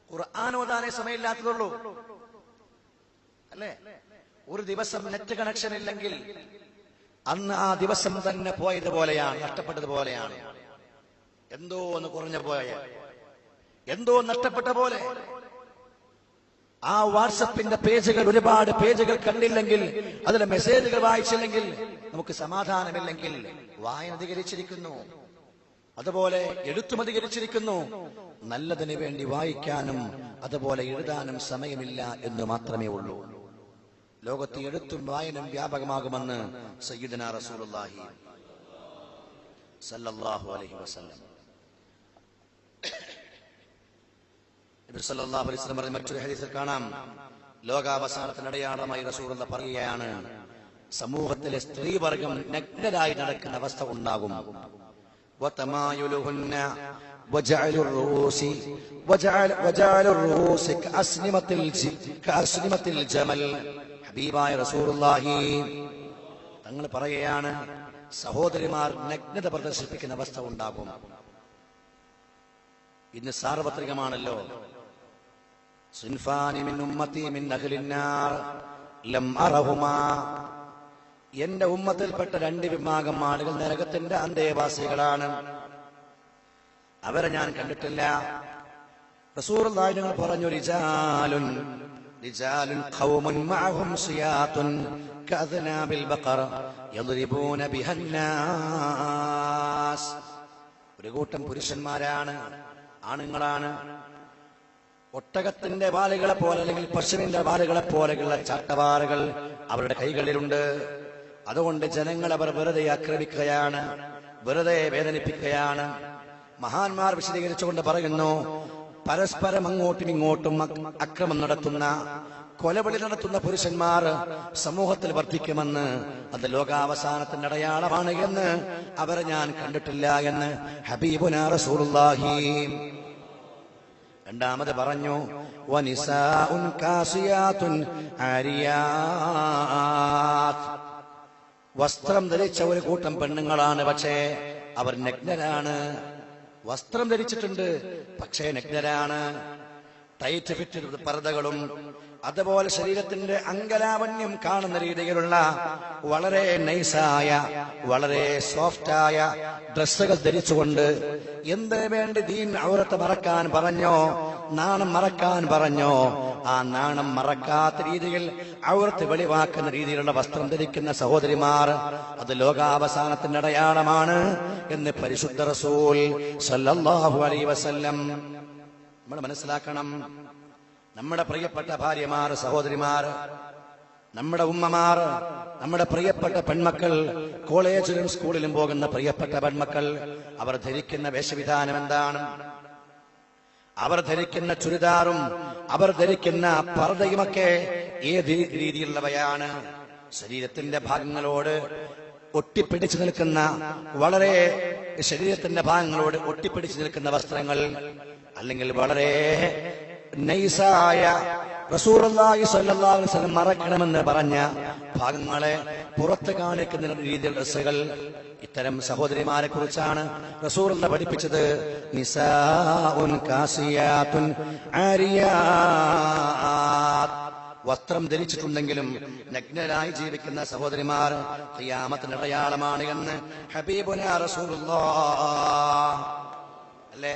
ഖുർആൻ ഓതാനേ സമയമില്ലാത്തതുള്ളൂ, അല്ലേ? ഒരു ദിവസം നെറ്റ് കണക്ഷൻ ഇല്ലെങ്കിൽ അന്ന് ആ ദിവസം തന്നെ പോയതുപോലെയാണ്, നഷ്ടപ്പെട്ടതുപോലെയാണ്. എന്തോ ഒന്ന് കുറഞ്ഞ പോയ, എന്തോ നഷ്ടപ്പെട്ട പോലെ. ആ വാട്സപ്പിന്റെ പേജുകൾ, ഒരുപാട് പേജുകൾ കണ്ടില്ലെങ്കിൽ, അതിലെ മെസ്സേജുകൾ വായിച്ചില്ലെങ്കിൽ നമുക്ക് സമാധാനമില്ലെങ്കിൽ വായന അധികരിച്ചിരിക്കുന്നു. അതുപോലെ എഴുത്തും അധികരിച്ചിരിക്കുന്നു. നല്ലതിന് വേണ്ടി വായിക്കാനും അതുപോലെ എഴുതാനും സമയമില്ല എന്ന് മാത്രമേ ഉള്ളൂ. ലോകത്ത് എഴുത്തും വായനയും വ്യാപകമാകുമെന്ന് സയ്യിദുനാ റസൂലുള്ളാഹി സല്ലല്ലാഹു അലൈഹി വസല്ലം. നബി സല്ലല്ലാഹു അലൈഹി വസല്ലം പറഞ്ഞ മറ്റൊരു ഹദീസിൽ കാണാം, ലോകാവസാനത്തിന്റെ അടയാളമായി റസൂലുള്ളാഹി പറയുകയാണ്, സമൂഹത്തിലെ സ്ത്രീവർഗം നഗ്നരായി നടക്കുന്ന അവസ്ഥ ഉണ്ടാകും. വതമായുലുഹുന്ന വജഅലുർ റൂസി കഅസ്നിമത്തിൽ ജമൽ. ഹബീബായ റസൂലുള്ളാഹി തങ്ങൾ പറയുകയാണ്, സഹോദരിമാർ നഗ്നത പ്രദർശിപ്പിക്കുന്ന അവസ്ഥ ഉണ്ടാകും. ഇന്ന് സാർവത്രികമാണല്ലോ. സിൻഫാനി മിൻ ഉമ്മത്തി മിൻ അഹ്ലിന്നാർ ലം അറഹുമാ, എന്റെ ഉമ്മത്തിൽപ്പെട്ട രണ്ട് വിഭാഗം ആളുകൾ നരകത്തിന്റെ അന്തേവാസികളാണ്, അവരെ ഞാൻ കണ്ടിട്ടില്ല. റസൂലുള്ളാഹി തങ്ങൾ പറഞ്ഞു, റിജാലുൻ ഖൗമുൻ മഅഹും സിയാത്തുൻ കഅദ്നാബിൽ ബഖറ യദ്രിബൂന ബിഹന്നാസ്. ഒരു കൂട്ടം പുരുഷന്മാരാണ്, ആണുങ്ങളാണ്. ഒട്ടകത്തിന്റെ വാലുകളെ പോലെ അല്ലെങ്കിൽ പശുവിന്റെ വാലുകളെ പോലെയുള്ള ചാട്ടവാറുകൾ അവരുടെ കൈകളിലുണ്ട്. അതുകൊണ്ട് ജനങ്ങൾ അവർ വെറുതെ ആക്രമിക്കുകയാണ്, വെറുതെ വേദനിപ്പിക്കുകയാണ്. മഹാന്മാർ വിശദീകരിച്ചുകൊണ്ട് പറയുന്നു, പരസ്പരം അങ്ങോട്ടും ഇങ്ങോട്ടും അക്രമം നടത്തുന്ന, കൊലവിളി നടത്തുന്ന പുരുഷന്മാർ സമൂഹത്തിൽ വർദ്ധിക്കുമെന്ന്, അത് ലോകാവസാനത്തിന്റെ അടയാളമാണ് എന്ന് അവരെ ഞാൻ കണ്ടിട്ടില്ല എന്ന് ഹബീബുനാ റസൂലുള്ളാഹി. രണ്ടാമത് പറഞ്ഞു, വനിസാഉൻ കാസിയാത്തുൻ ആരിയാത്ത്. വസ്ത്രം ധരിച്ച ഒരു കൂട്ടം പെണ്ണുങ്ങളാണ്, പക്ഷേ അവർ നഗ്നരാണ്. വസ്ത്രം ധരിച്ചിട്ടുണ്ട്, പക്ഷേ നഗ്നരാണ്. ടൈറ്റ് ഫിറ്റ് പർദ്ദകളും അതുപോലെ ശരീരത്തിന്റെ അംഗലാവണ്യം കാണുന്ന രീതിയിലുള്ള വളരെ നൈസായ, വളരെ സോഫ്റ്റായ ഡ്രസ്സുകൾ ധരിച്ചുകൊണ്ട്, എന്തിനു വേണ്ടി ദീൻ ഔറത്ത് മറക്കാൻ പറഞ്ഞോ, നാണം മറക്കാൻ പറഞ്ഞോ, ആ നാണം മറക്കാത്ത രീതിയിൽ ഔറത്ത് വെളിവാക്കുന്ന രീതിയിലുള്ള വസ്ത്രം ധരിക്കുന്ന സഹോദരിമാർ, അത് ലോകാവസാനത്തിന്റെ അടയാളമാണ് എന്ന് പരിശുദ്ധ റസൂൽ സല്ലല്ലാഹു അലൈഹി വസല്ലം. നമ്മൾ മനസ്സിലാക്കണം, നമ്മുടെ പ്രിയപ്പെട്ട ഭാര്യമാർ, സഹോദരിമാർ, നമ്മുടെ ഉമ്മമാർ, നമ്മുടെ പ്രിയപ്പെട്ട പെൺമക്കൾ, കോളേജിലും സ്കൂളിലും പോകുന്ന പ്രിയപ്പെട്ട പെൺമക്കൾ, അവർ ധരിക്കുന്ന വേഷവിധാനം എന്താണ്? അവർ ധരിക്കുന്ന ചുരിദാറും അവർ ധരിക്കുന്ന പർദ്ദയുമൊക്കെ ഏത് രീതിയിലുള്ളവയാണ്? ശരീരത്തിന്റെ ഭാഗങ്ങളോട് ഒട്ടിപ്പിടിച്ചു നിൽക്കുന്ന, വളരെ ശരീരത്തിന്റെ ഭാഗങ്ങളോട് ഒട്ടിപ്പിടിച്ചു നിൽക്കുന്ന വസ്ത്രങ്ങൾ, അല്ലെങ്കിൽ വളരെ നൈസായ റസൂലുള്ളാഹി സ്വല്ലല്ലാഹു അലൈഹി വസല്ലം മറക്കണമെന്ന് പറഞ്ഞ ഭാഗങ്ങളെ പുറത്ത് കാണിക്കുന്ന രീതിയിൽ ഡ്രസ്സുകൾ. ഇത്തരം സഹോദരിമാരെ കുറിച്ചാണ് റസൂലുള്ളാഹി പഠിപ്പിച്ചത്. നിസാഉൻ കാസിയാത്തുൻ ആരിയാത്ത്. വസ്ത്രം ധരിച്ചിട്ടുണ്ടെങ്കിലും നഗ്നരായി ജീവിക്കുന്ന സഹോദരിമാർ ഖിയാമത്തിന്റെ അടയാളമാണ് എന്ന് ഹബീബുനാ റസൂലുള്ളാഹ്. അല്ലേ?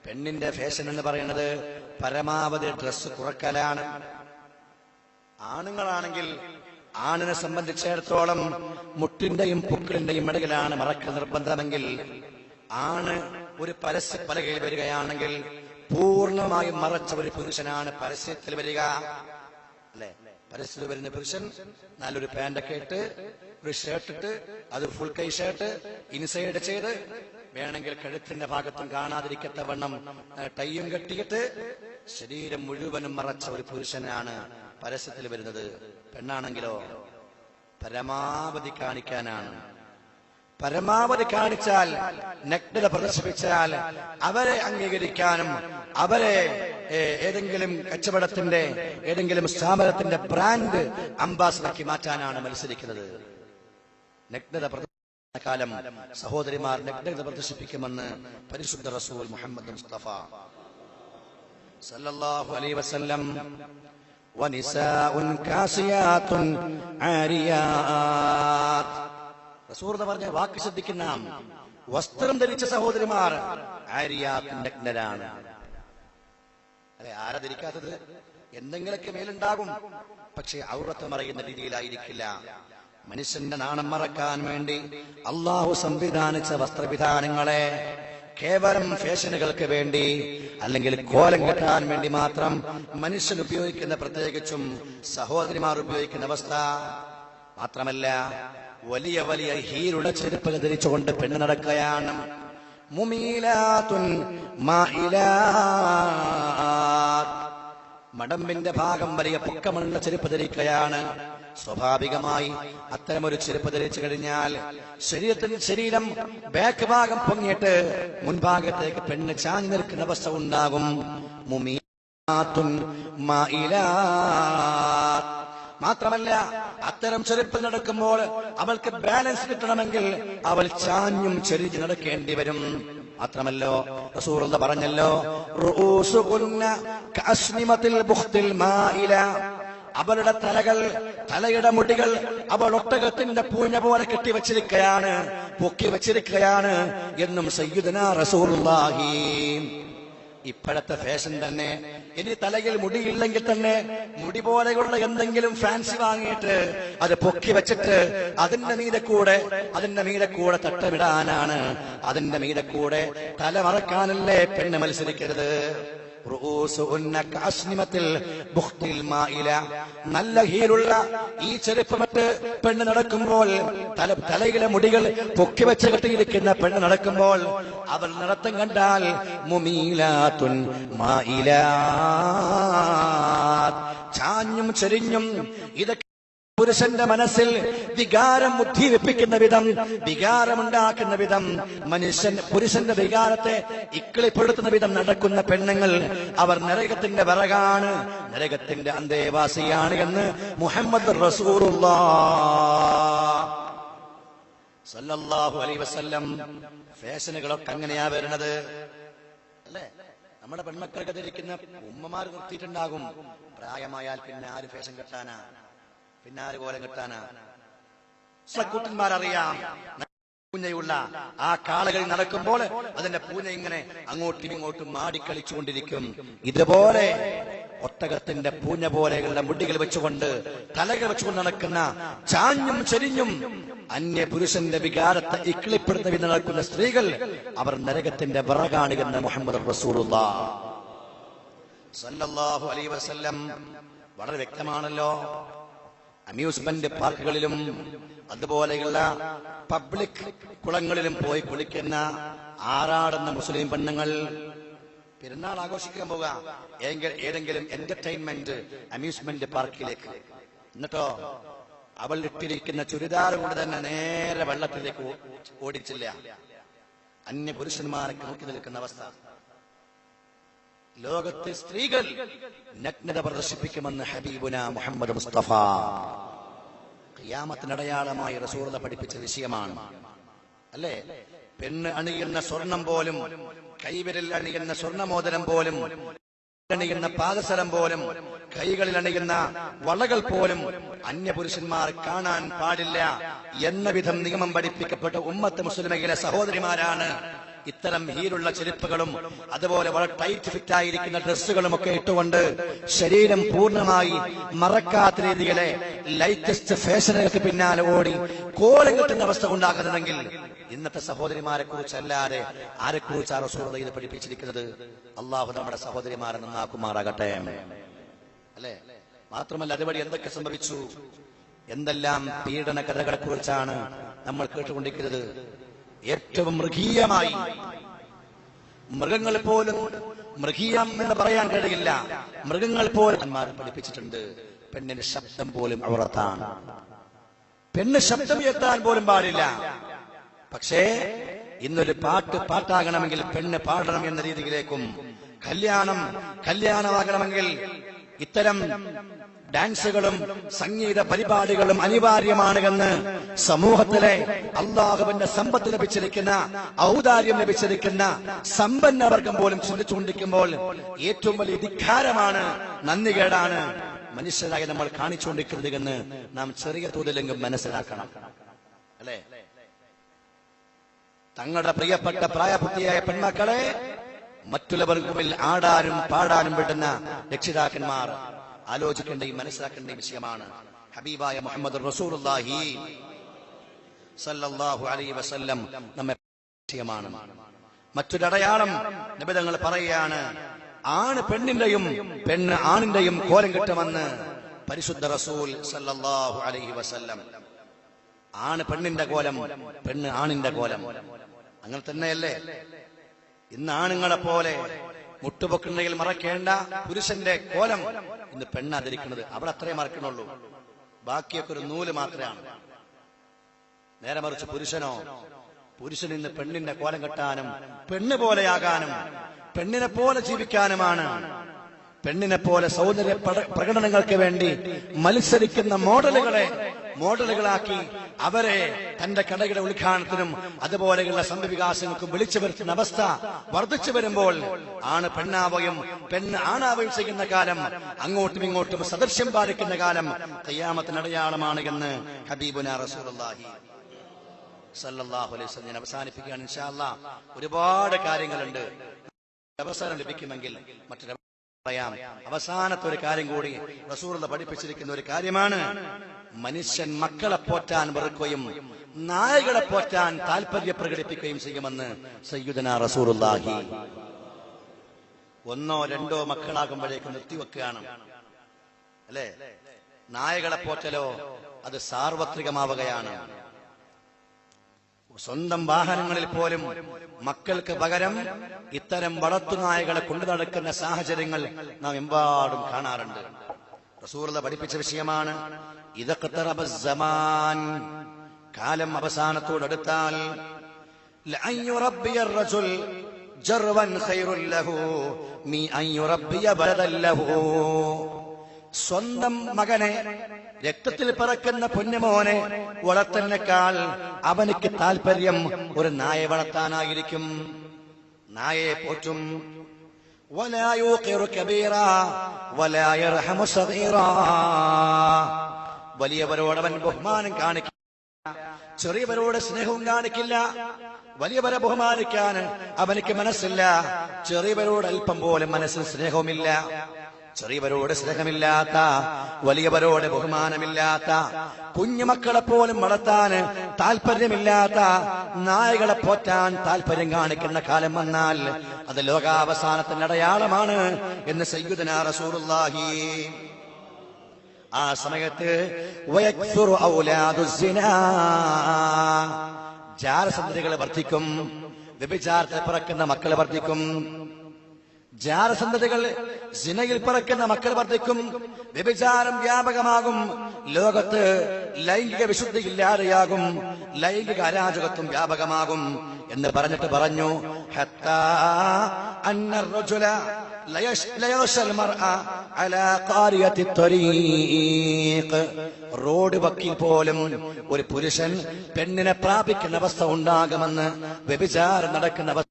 പെണ്ണിന്റെ ഫാഷൻ എന്ന് പറയുന്നത് പരമാവധി ഡ്രസ്സ് കുറക്കലാണ്. ആണുങ്ങളാണെങ്കിൽ ആണിനെ സംബന്ധിച്ചിടത്തോളം മുട്ടിന്റെയും പുക്കിളിന്റെയും ഇടയിലാണ് മറക്കൽ നിർബന്ധമെങ്കിൽ, ആണ് ഒരു പരസ്യ പലകയിൽ വരികയാണെങ്കിൽ പൂർണ്ണമായും മറച്ച ഒരു പുരുഷനാണ് പരസ്യത്തിൽ വരിക. അല്ലെ? പരസ്യത്തിൽ വരുന്ന പുരുഷൻ നല്ലൊരു പാന്റൊക്കെ ഇട്ട്, ഒരു ഷർട്ട് ഇട്ട്, അത് ഫുൾ കൈ ഷർട്ട് ഇൻസൈഡ് ചെയ്ത്, വേണമെങ്കിൽ കഴുത്തിന്റെ ഭാഗത്തും കാണാതിരിക്കത്തവണ്ണം ടൈയും കെട്ടിയിട്ട് ശരീരം മുഴുവനും മറച്ച ഒരു പുരുഷനാണ് പരസ്യത്തിൽ വരുന്നത്. പെണ്ണാണെങ്കിലോ പരമാവധി കാണിക്കാനാണ്. പരമാവധി കാണിച്ചാൽ, നഗ്നത പ്രദർശിപ്പിച്ചാൽ അവരെ അംഗീകരിക്കാനും അവരെ ഏതെങ്കിലും കച്ചവടത്തിന്റെ, ഏതെങ്കിലും സ്ഥാപനത്തിന്റെ ബ്രാൻഡ് അംബാസഡറാക്കി മാറ്റാനാണ് മത്സരിക്കുന്നത്. നഗ്നത കാലം സഹോദരിമാർ നഗ്നത പ്രദർശിപ്പിക്കുമെന്ന് പരിശുദ്ധ റസൂൽ മുഹമ്മദ് മുസ്തഫ സല്ലല്ലാഹു അലൈഹി വസല്ലം. വനിസാഉൻ കാസിയാത്തുൻ ആരിയാത്ത്. റസൂൽ പറഞ്ഞ വാക്ക് ശ്രദ്ധിക്കുന്ന, വസ്ത്രം ധരിച്ച സഹോദരിമാർ ആരിയാത്ത്, നഗ്നരാണ്. അല്ലെ? ആരാ ധരിക്കാത്തത്? എന്തെങ്കിലൊക്കെ മേലുണ്ടാകും, പക്ഷെ ഔറത്ത് മറയുന്ന രീതിയിലായിരിക്കില്ല. മനുഷ്യന്റെ നാണം മറക്കാൻ വേണ്ടി അള്ളാഹു സംവിധാനിച്ച വസ്ത്രവിധാനങ്ങളെ കേവലം ഫാഷനുകൾക്ക് വേണ്ടി, അല്ലെങ്കിൽ കോലം കെട്ടാൻ വേണ്ടി മാത്രം മനുഷ്യൻ ഉപയോഗിക്കുന്ന, പ്രത്യേകിച്ചും സഹോദരിമാർ ഉപയോഗിക്കുന്ന അവസ്ഥ മാത്രമല്ല, വലിയ വലിയ ഹീലുള്ള ചെരുപ്പുകൾ ധരിച്ചുകൊണ്ട് പെണ്ണ് നടക്കുകയാണ്. മുമീലാത്തുൻ മാഇലാത്ത്. മടമ്പിന്റെ ഭാഗം വലിയ പൊക്കമുള്ള ചെരുപ്പ് ധരിക്കുകയാണ്. സ്വാഭാവികമായി അത്തരമൊരു ചെരുപ്പ് ധരിച്ചു കഴിഞ്ഞാൽ ശരീരം ബാക്ക് ഭാഗം പൊങ്ങിയിട്ട് മുൻഭാഗത്തേക്ക് പെണ്ണ് ചാഞ്ഞു നിൽക്കുന്ന അവസ്ഥ ഉണ്ടാകും. മുമീലാത്തുൻ മാഇലാത്ത്. മാത്രമല്ല, അത്തരം ചെരുപ്പ് നടക്കുമ്പോൾ അവൾക്ക് ബാലൻസ് കിട്ടണമെങ്കിൽ അവൾ ചാഞ്ഞും ചെരിഞ്ഞു നടക്കേണ്ടി വരും. മാത്രമല്ലോ, റസൂലുള്ളാഹി പറഞ്ഞല്ലോ, റൂസുകുന്ന കഅസ്നിമത്തിൽ ബുഖ്തിൽ മാഇല. അവളുടെ തലയുടെ മുടികൾ അവൾ ഒട്ടകത്തിന്റെ പൂഞ്ഞ പോലെ കെട്ടിവെച്ചിരിക്കുകയാണ്, പൊക്കി വെച്ചിരിക്കുകയാണ് എന്നും സയ്യിദുനാ റസൂലുള്ളാഹി. ഇപ്പോഴത്തെ ഫാഷൻ തന്നെ. ഇനി തലയിൽ മുടിയില്ലെങ്കിൽ തന്നെ മുടി പോലെയുള്ള എന്തെങ്കിലും ഫാൻസി വാങ്ങിയിട്ട് അത് പൊക്കി വെച്ചിട്ട് അതിന്റെ മീതെ കൂടെ തട്ടമിടാനാണ്. അതിന്റെ മീതെ കൂടെ തല മറക്കാനല്ലേ പെണ്ണ് മത്സരിക്കരുത്. നല്ല ഹീലുള്ള ഈ ചെരുപ്പമിട്ട് പെണ്ണ് നടക്കുമ്പോൾ, തലയിലെ മുടികൾ പൊക്കി വെച്ച് കെട്ടിയിരിക്കുന്ന പെണ്ണ് നടക്കുമ്പോൾ അവർ നടത്തം കണ്ടാൽ മുമീലാത്തുൻ മായിലാത്ത്, ചാഞ്ഞും ചെരിഞ്ഞും ഇതൊക്കെ പുരുഷന്റെ മനസ്സിൽ വികാരം ഉദ്ദീപിപ്പിക്കുന്ന വിധം, വികാരമുണ്ടാക്കുന്ന വിധം, പുരുഷന്റെ വികാരത്തെ ഇക്കിളിപ്പെടുത്തുന്ന വിധം നടക്കുന്ന പെണ്ണുങ്ങൾ അവർ നരകത്തിന്റെ വിറകാണ്, നരകത്തിന്റെ അന്തേവാസിയാണ് എന്ന് മുഹമ്മദ് റസൂലുള്ളാഹ് സല്ലല്ലാഹു അലൈഹി വസല്ലം. ഫാഷനുകളൊക്കെ അങ്ങനെയാ വരുന്നത് അല്ലേ? നമ്മുടെ പെൺമക്കൾക്ക് ധരിക്കുന്ന ഉമ്മമാർ നിർത്തിയിട്ടുണ്ടാകും. പ്രായമായാൽ പിന്നെ ആര് ഫാഷൻ കെട്ടാനാ, പിന്നെ ആര് കോലം കെട്ടാനാ? കൂട്ടന്മാരറിയാം, പൂഞ്ഞയുള്ള ആ കാളകൾ നടക്കുമ്പോൾ അതിന്റെ പൂഞ്ഞ ഇങ്ങനെ അങ്ങോട്ടും ഇങ്ങോട്ടും മാടിക്കളിച്ചുകൊണ്ടിരിക്കും. ഇതുപോലെ ഒട്ടകത്തിന്റെ പൂഞ്ഞ പോലെയുള്ള മുടികൾ വെച്ചുകൊണ്ട്, തലകൾ വെച്ചുകൊണ്ട് നടക്കുന്ന, ചാഞ്ഞും ചെരിഞ്ഞും അന്യ പുരുഷന്റെ വികാരത്തെ ഇക്കിളിപ്പെടുത്തി നടക്കുന്ന സ്ത്രീകൾ അവർ നരകത്തിന്റെ വിറകാണ് എന്ന് മുഹമ്മദ് റസൂലുള്ളാഹ് സല്ലല്ലാഹു അലൈഹി വസല്ലം വളരെ വ്യക്തമാണല്ലോ. അമ്യൂസ്മെന്റ് പാർക്കുകളിലും അതുപോലെയുള്ള പബ്ലിക് കുളങ്ങളിലും പോയി കുളിക്കുന്ന ആറാടുന്ന മുസ്ലിം പെണ്ണുങ്ങൾ പെരുന്നാൾ ആഘോഷിക്കാൻ പോവുക ഏതെങ്കിലും എന്റർടൈൻമെന്റ് അമ്യൂസ്മെന്റ് പാർക്കിലേക്ക്, എന്നിട്ടോ അവൾ ഇട്ടിരിക്കുന്ന ചുരിദാർ കൊണ്ട് തന്നെ നേരെ വെള്ളത്തിലേക്ക് ഓടിച്ചില്ല. അന്യ പുരുഷന്മാരൊക്കെ നോക്കി നിൽക്കുന്ന അവസ്ഥ. ലോകത്തെ സ്ത്രീകൾ നഗ്നത പ്രദർശിപ്പിക്കുമെന്ന് ഹബീബുന മുഹമ്മദ് മുസ്തഫ ഖിയാമത്തിന് അടയാളമായി റസൂലുള്ളാഹി പഠിപ്പിച്ച വിഷയമാണ് അല്ലേ? പെണ്ണ് അണിയുന്ന സ്വർണം പോലും, കൈവിരൽ അണിയുന്ന സ്വർണ്ണമോതിരം പോലും, അണിയുന്ന പാദസരം പോലും, കൈകളിൽ അണിയുന്ന വളകൾ പോലും അന്യപുരുഷന്മാർ കാണാൻ പാടില്ല എന്ന വിധം നിയമം പഠിപ്പിക്കപ്പെട്ട ഉമ്മത്ത് മുസ്ലിമയിലെ സഹോദരിമാരാണ് ഇത്തരം ഹീലുള്ള ചെരുപ്പുകളും അതുപോലെ വളരെ ടൈറ്റ് ഫിറ്റ് ആയിരിക്കുന്ന ഡ്രസ്സുകളും ഒക്കെ ഇട്ടുകൊണ്ട് ശരീരം പൂർണ്ണമായി മറക്കാത്ത രീതിയിലെ ലൈറ്റസ്റ്റ് ഫാഷനുകൾക്ക് പിന്നാലെ ഓടി കോലം കെട്ടുന്ന അവസ്ഥ ഉണ്ടാകുന്നുണ്ടെങ്കിൽ ഇന്നത്തെ സഹോദരിമാരെ കുറിച്ചല്ലാതെ ആരെക്കുറിച്ചാണ് റസൂലുള്ളാഹി ഇത് പഠിപ്പിച്ചിരിക്കുന്നത്? അള്ളാഹു നമ്മുടെ സഹോദരിമാരെ നന്നാക്കുമാറാകട്ടെ അല്ലെ? മാത്രമല്ല അതുവഴി എന്തൊക്കെ സംഭവിച്ചു, എന്തെല്ലാം പീഡന കഥകളെ കുറിച്ചാണ് നമ്മൾ കേട്ടുകൊണ്ടിരിക്കുന്നത്. ഏറ്റവും മൃഗീയമായി, മൃഗങ്ങൾ പോലും മൃഗീയം എന്ന് പറയാൻ കഴിയില്ല, മൃഗങ്ങൾ പോലും പഠിപ്പിച്ചിട്ടുണ്ട് പെണ്ണിന് ശബ്ദം പോലും ഔറത്താണ്, പെണ്ണ് ശബ്ദം ഉയർത്താൻ പോലും പാടില്ല. പക്ഷേ ഇന്നൊരു പാട്ടാകണമെങ്കിൽ പെണ്ണ് പാടണം എന്ന രീതിയിലേക്കും, കല്യാണമാകണമെങ്കിൽ ഇത്തരം ഡാൻസുകളും സംഗീത പരിപാടികളും അനിവാര്യമാണ് എന്ന് സമൂഹത്തിലെ അള്ളാഹുവിന്റെ സമ്പത്ത് ലഭിച്ചിരിക്കുന്ന, ഔദാര്യം ലഭിച്ചിരിക്കുന്ന സമ്പന്നവർഗം പോലും ചിന്തിച്ചുകൊണ്ടിരിക്കുമ്പോൾ ഏറ്റവും വലിയ ധിക്കാരമാണ്, നന്ദികേടാണ് മനുഷ്യരായി നമ്മൾ കാണിച്ചുകൊണ്ടിരിക്കുന്നത് എന്ന് നാം ചെറിയ തോതിലെങ്കിലും മനസ്സിലാക്കണം അല്ലെ? തങ്ങളുടെ പ്രിയപ്പെട്ട പ്രായപൂർത്തിയായ പെൺമക്കളെ മറ്റുള്ളവർക്ക് മുമ്പിൽ ആടാനും പാടാനും വിടുന്ന രക്ഷിതാക്കന്മാർ ആലോചിക്കേണ്ടയും മനസ്സിലാക്കേണ്ട വിഷയമാണ്. ഹബീബായ മുഹമ്മദ് റസൂലുള്ളാഹി സല്ലല്ലാഹു അലൈഹി വസല്ലം നമ്മെ വിഷയമാണ്. മറ്റൊരടയാളം നബി തങ്ങൾ പറയുകയാണ്, ആണ് പെണ്ണിന്റെയും പെണ്ണ് ആണിന്റെയും കോലം കിട്ടുമെന്ന് പരിശുദ്ധ റസൂൽ സല്ലല്ലാഹു അലൈഹി വസല്ലം. ആണ് പെണ്ണിന്റെ കോലം, പെണ്ണ് ആണിന്റെ കോലം. അങ്ങനെ തന്നെയല്ലേ ഇന്ന് ആണുങ്ങളെ പോലെ മുട്ടുപൊക്കുണ്ടെങ്കിൽ മറക്കേണ്ട പുരുഷന്റെ കോലം ഇന്ന് പെണ്ണാതിരിക്കുന്നത്. അവിടെ അത്രേ മറക്കണുള്ളൂ, ബാക്കിയൊക്കെ ഒരു നൂല് മാത്രമാണ്. നേരെ മറിച്ച് പുരുഷൻ ഇന്ന് പെണ്ണിന്റെ കോലം കെട്ടാനും പെണ്ണ് പോലെയാകാനും പെണ്ണിനെ പോലെ ജീവിക്കാനുമാണ്. പെണ്ണിനെ പോലെ സൗന്ദര്യ പ്രകടനങ്ങൾക്ക് വേണ്ടി മത്സരിക്കുന്ന മോഡലുകളാക്കി അവരെ തന്റെ കടയുടെ ഉദ്ഘാടനത്തിനും അതുപോലെയുള്ള സംഭവവികാസങ്ങൾക്കും വിളിച്ചു വരുത്തുന്ന അവസ്ഥ വർദ്ധിച്ചു വരുമ്പോൾ ആണ് പെണ്ണാവുകയും പെണ്ണ് ആണാവുകയും ചെയ്യുന്ന കാലം, അങ്ങോട്ടും ഇങ്ങോട്ടും സദൃശ്യം പാലിക്കുന്ന കാലം ഖിയാമത്തിന് അടയാളമാണ് എന്ന് ഹബീബുനാ റസൂലുള്ളാഹി സല്ലല്ലാഹു അലൈഹി വസല്ലം അവസാനിപ്പിക്കുകയാണ്. ഇൻഷാ അല്ലാഹ് ഒരുപാട് കാര്യങ്ങളുണ്ട്. അവസരം ലഭിക്കുമെങ്കിൽ മറ്റൊരു പറയാം. അവസാനത്തെ ഒരു കാര്യം കൂടി റസൂലുള്ള പഠിപ്പിച്ചിരിക്കുന്ന ഒരു കാര്യമാണ്. മനുഷ്യൻ മക്കളെ പോറ്റാൻ വെറുക്കുകയും നായകളെ പോറ്റാൻ താല്പര്യം പ്രകടിപ്പിക്കുകയും ചെയ്യുമെന്ന് സയ്യിദുനാ റസൂലുള്ളാഹി. ഒന്നോ രണ്ടോ മക്കളാകുമ്പോഴേക്കും നിർത്തിവെക്കുകയാണ് അല്ലെ. നായകളെ പോറ്റലോ അത് സാർവത്രികമാവുകയാണ്. സ്വന്തം വാഹനങ്ങളിൽ പോലും മക്കൾക്ക് പകരം ഇത്തരം വളർത്തുനായകളെ കൊണ്ടു നടക്കുന്ന സാഹചര്യങ്ങൾ നാം എമ്പാടും കാണാറുണ്ട്. റസൂലുള്ളാഹി പഠിപ്പിച്ച വിഷയമാണ്. ഇദഖ്തറബ സമാൻ, കാലം അവസാനത്തോടടുത്താൽ ലഅൻ യുറബ്ബിയ റജുൽ ജർവൻ ഖൈറുൽ ലഹു മി അൻ യുറബ്ബിയ ബലദൻ ലഹു. സ്വന്തം മകനെ, രക്തത്തിൽ പിറക്കുന്ന പൊന്നുമോനെ വളർത്തുന്നതിനേക്കാൾ അവനിക്ക് താല്പര്യം ഒരു നായെ വളർത്താനായിരിക്കും. നായയെ പോറ്റും. വലാ യൂഖിറു കബീറാ വലാ യർഹമു സഗീറാ. വലിയവരോട് അവൻ ബഹുമാനം കാണിക്കില്ല, ചെറിയവരോട് സ്നേഹവും കാണിക്കില്ല. വലിയവരെ ബഹുമാനിക്കാൻ അവനിക്ക് മനസ്സില്ല, ചെറിയവരോട് അല്പം പോലും മനസ്സിൽ സ്നേഹവുമില്ല. ചെറിയവരോട് സ്നേഹമില്ലാത്ത, വലിയവരോട് ബഹുമാനമില്ലാത്ത, കുഞ്ഞുമക്കളെ പോലും വളർത്താൻ താല്പര്യമില്ലാത്ത, നായകളെ പോറ്റാൻ താല്പര്യം കാണിക്കുന്ന കാലം വന്നാൽ അത് ലോകാവസാനത്തിന്റെ അടയാളമാണ് എന്ന് സയ്യിദുനാ റസൂലുള്ളാഹി. ആ സമയത്ത് വയക്സുറു ഔലാദു സിനാ, ജാരസന്തതികൾ വർദ്ധിക്കും. വ്യഭിചാരത്തിൽ പിറക്കുന്ന മക്കൾ വർദ്ധിക്കും. ജാരസന്തതികൾ, സിനയിൽ പിറക്കുന്ന മക്കൾ വർദ്ധിക്കും. വ്യഭിചാരം വ്യാപകമാകും. ലോകത്ത് ലൈംഗിക വിശുദ്ധി ഇല്ലാതെയാകും. ലൈംഗിക അരാജകത്വം വ്യാപകമാകും എന്ന് പറഞ്ഞിട്ട് പറഞ്ഞു, ഹത്താ അന്ന റജുല ലയശൽ മർഅ അലാ ഖാരിയത്തി ത്വരീഖ്. റോഡ് വക്കിൽ പോലും ഒരു പുരുഷൻ പെണ്ണിനെ പ്രാപിക്കുന്ന അവസ്ഥ ഉണ്ടാകുമെന്ന്, വ്യഭിചാരം നടക്കുന്ന അവസ്ഥ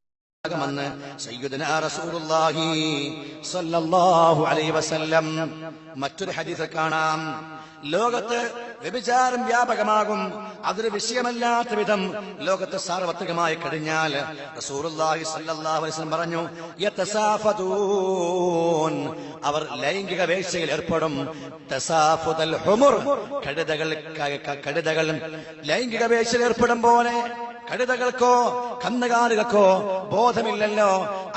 മെന്ന് സയ്യിദുനാ റസൂലുള്ളാഹി സ്വല്ലല്ലാഹു അലൈഹി വസല്ലം. മറ്റൊരു ഹദീസിൽ കാണാം, ലോകത്ത് വ്യഭിചാരം വ്യാപകമാകും. അതൊരു വിഷയമല്ലാത്ത വിധം ലോകത്ത് സാർവത്രികമായി കഴിഞ്ഞാൽ റസൂലുള്ളാഹി സ്വല്ലല്ലാഹു അലൈഹി വസല്ലം പറഞ്ഞു, യതസാഫദൂൻ, അവർ ലൈംഗിക വേഴ്ചയിൽ ഏർപ്പെടും. തസാഫുദൽ ഹുമുർ, കഴുതകൾ ലൈംഗിക വേഴ്ചയിൽ ഏർപ്പെടും പോലെ കഴുതകൾക്കോ കന്നുകാലികൾക്കോ ബോധമില്ലല്ലോ,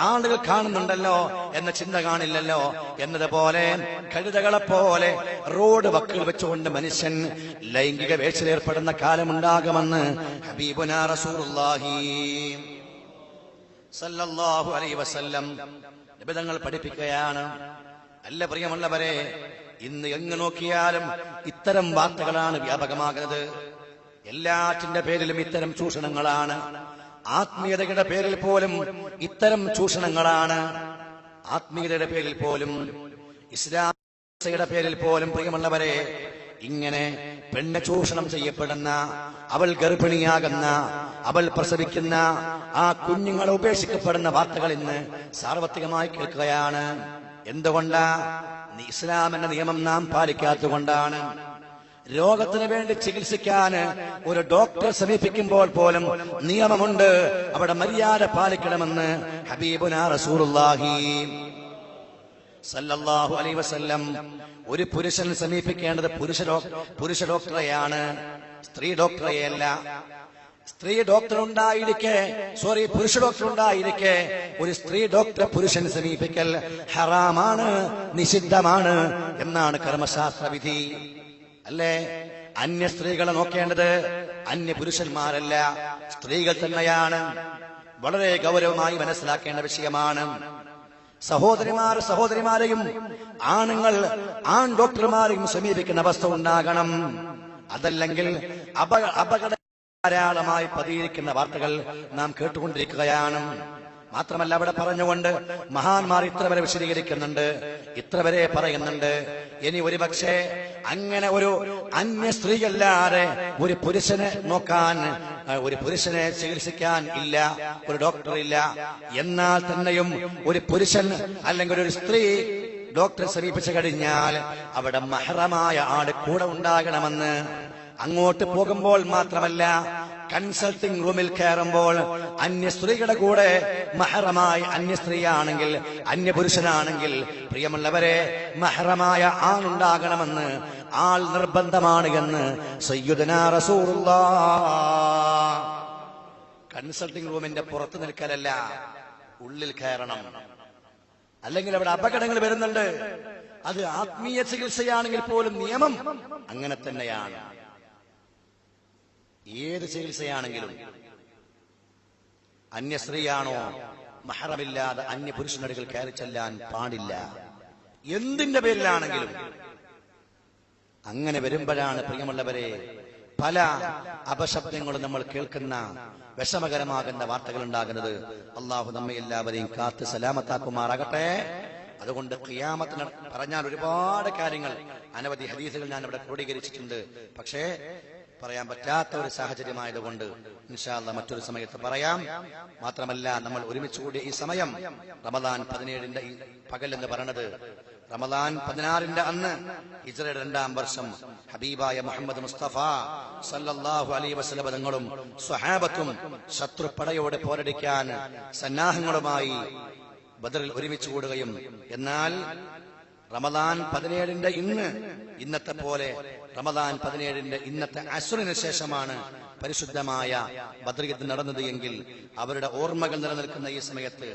ആളുകൾ കാണുന്നുണ്ടല്ലോ എന്ന ചിന്ത കാണില്ലല്ലോ എന്നതുപോലെ കഴുതകളെപ്പോലെ റോഡ് വക്കിൽ വെച്ചുകൊണ്ട് മനുഷ്യൻ ലൈംഗിക വേഴ്ചയിൽ ഏർപ്പെടുന്ന കാലമുണ്ടാകുമെന്ന് ഹബീബുനാ റസൂലുള്ളാഹി സല്ലല്ലാഹു അലൈഹി വസല്ലം നിബിധങ്ങൾ പഠിപ്പിക്കുകയാണ്. അല്ല പ്രിയമുള്ളവരെ, ഇന്ന് എങ്ങ് നോക്കിയാലും ഇത്തരം വാർത്തകളാണ് വ്യാപകമാകുന്നത്. എല്ലാറ്റിന്റെ പേരിലും ഇത്തരം ചൂഷണങ്ങളാണ്. ആത്മീയതയുടെ പേരിൽ പോലും ഇത്തരം ചൂഷണങ്ങളാണ്. ആത്മീയതയുടെ പേരിൽ പോലും, ഇസ്ലാമിയുടെ പേരിൽ പോലും പ്രിയമുള്ളവരെ, ഇങ്ങനെ പെണ്ണ് ചൂഷണം ചെയ്യപ്പെടുന്ന, അവൾ ഗർഭിണിയാകുന്ന, അവൾ പ്രസവിക്കുന്ന, ആ കുഞ്ഞുങ്ങളെ ഉപേക്ഷിക്കപ്പെടുന്ന വാർത്തകൾ ഇന്ന് സാർവത്രികമായി കേൾക്കുകയാണ്. എന്തുകൊണ്ടാ? ഇസ്ലാമിന്റെ നിയമം നാം പാലിക്കാത്തതുകൊണ്ടാണ്. രോഗത്തിന് വേണ്ടി ചികിത്സിക്കാൻ ഒരു ഡോക്ടറെ സമീപിക്കുമ്പോൾ പോലും നിയമമുണ്ട്, അവിടെ മര്യാദ പാലിക്കണമെന്ന് ഹബീബുനാ റസൂലുള്ളാഹി സല്ലല്ലാഹു അലൈഹി വസല്ലം. ഒരു പുരുഷൻ സമീപിക്കേണ്ടത് പുരുഷ ഡോക്ടറെയാണ്, സ്ത്രീ ഡോക്ടറെയല്ല. സ്ത്രീ ഡോക്ടർ ഉണ്ടായിരിക്കെ, പുരുഷ ഡോക്ടർ ഉണ്ടായിരിക്കെ ഒരു സ്ത്രീ ഡോക്ടറെ പുരുഷൻ സമീപിക്കൽ ഹറാമാണ്, നിഷിദ്ധമാണ് എന്നാണ് കർമ്മശാസ്ത്ര വിധി. അല്ലേ? അന്യ സ്ത്രീകളെ നോക്കേണ്ടത് അന്യ പുരുഷന്മാരല്ല, സ്ത്രീകൾ തന്നെയാണ്. വളരെ ഗൗരവമായി മനസ്സിലാക്കേണ്ട വിഷയമാണ്. സഹോദരിമാരെയും ആണുങ്ങൾ ആൺ ഡോക്ടർമാരെയും സമീപിക്കുന്ന അവസ്ഥ ഉണ്ടാകണം. അതല്ലെങ്കിൽ അപകട ധാരാളമായി പതിയിരിക്കുന്ന വാർത്തകൾ നാം കേട്ടുകൊണ്ടിരിക്കുകയാണ്. മാത്രമല്ല, അവിടെ പറഞ്ഞുകൊണ്ട് മഹാന്മാർ ഇത്ര വരെ വിശദീകരിക്കുന്നുണ്ട്, ഇത്ര വരെ പറയുന്നുണ്ട്. ഇനി ഒരുപക്ഷെ അങ്ങനെ ഒരു അന്യ സ്ത്രീയല്ലാതെ ഒരു പുരുഷനെ നോക്കാൻ, ഒരു പുരുഷനെ ചികിത്സിക്കാൻ ഇല്ല, ഒരു ഡോക്ടർ ഇല്ല. എന്നാൽ തന്നെയും ഒരു പുരുഷൻ അല്ലെങ്കിൽ ഒരു സ്ത്രീ ഡോക്ടറെ സമീപിച്ചു കഴിഞ്ഞാൽ അവിടെ മഹ്റമായ ആട് കൂടെ ഉണ്ടാകണമെന്ന്, അങ്ങോട്ട് പോകുമ്പോൾ മാത്രമല്ല കൺസൾട്ടിംഗ് റൂമിൽ കയറുമ്പോൾ അന്യ സ്ത്രീയുടെ കൂടെ മഹറമായി അന്യ സ്ത്രീയാണെങ്കിൽ അന്യപുരുഷനാണെങ്കിൽ പ്രിയമുള്ളവരെ മഹറമായ ആളുണ്ടാകണമെന്ന് ആൾ നിർബന്ധമാണ് എന്ന് സയ്യിദുനാ റസൂലുള്ളാഹ്. കൺസൾട്ടിംഗ് റൂമിന്റെ പുറത്ത് നിൽക്കലല്ല, ഉള്ളിൽ കയറണം. അല്ലെങ്കിൽ അവിടെ അപകടങ്ങൾ വരുന്നുണ്ട്. അത് ആത്മീയ ചികിത്സയാണെങ്കിൽ പോലും നിയമം അങ്ങനെ തന്നെയാണ്. ഏത് ചികിത്സയാണെങ്കിലും അന്യ സ്ത്രീയാണോ മഹറമില്ലാതെ അന്യ പുരുഷനടുക്കൽ കയറി ചെല്ലാൻ പാടില്ല. എന്തിന്റെ പേരിലാണെങ്കിലും. അങ്ങനെ വരുമ്പോഴാണ് പ്രിയമുള്ളവരെ പല അപശബ്ദങ്ങളും നമ്മൾ കേൾക്കുന്ന വിഷമകരമാകുന്ന വാർത്തകൾ ഉണ്ടാകുന്നത്. അള്ളാഹു നമ്മെ എല്ലാവരെയും കാത്ത് സലാമത്താക്കുമാറാകട്ടെ. അതുകൊണ്ട് ഖിയാമത്തിന് പറഞ്ഞാൽ ഒരുപാട് കാര്യങ്ങൾ, അനവധി ഹദീസുകൾ ഞാൻ ഇവിടെ ക്രോഡീകരിച്ചിട്ടുണ്ട്. പക്ഷേ പറയാൻ പറ്റാത്ത ഒരു സാഹചര്യമായതുകൊണ്ട് ഇൻഷാ അല്ലാഹ് മറ്റൊരു സമയത്ത് പറയാം. മാത്രമല്ല, നമ്മൾ ഒരുമിച്ച് കൂടിയ ഈ സമയം റമദാൻ 17 ഈ പകൽ എന്ന് പറയുന്നത് റമദാൻ 16 അന്ന് ഹിജ്റയുടെ 2-ാം വർഷം ഹബീബായ മുഹമ്മദ് മുസ്തഫ സല്ലല്ലാഹു അലൈഹി വസല്ലം തങ്ങളും സ്വഹാബത്തും ശത്രുപടയോട് പോരടിക്കാൻ സന്നാഹങ്ങളുമായി ബദറിൽ ഒരുമിച്ച് കൂടുകയും, എന്നാൽ റമദാൻ 17 ഇന്നത്തെ പോലെ റമദാൻ 17 ഇന്നത്തെ അസ്റിന് ശേഷമാണ് പരിശുദ്ധമായ ബദർ യുദ്ധം നടന്നത് എങ്കിൽ അവരുടെ ഓർമ്മകൾ നിലനിൽക്കുന്ന ഈ സമയത്ത്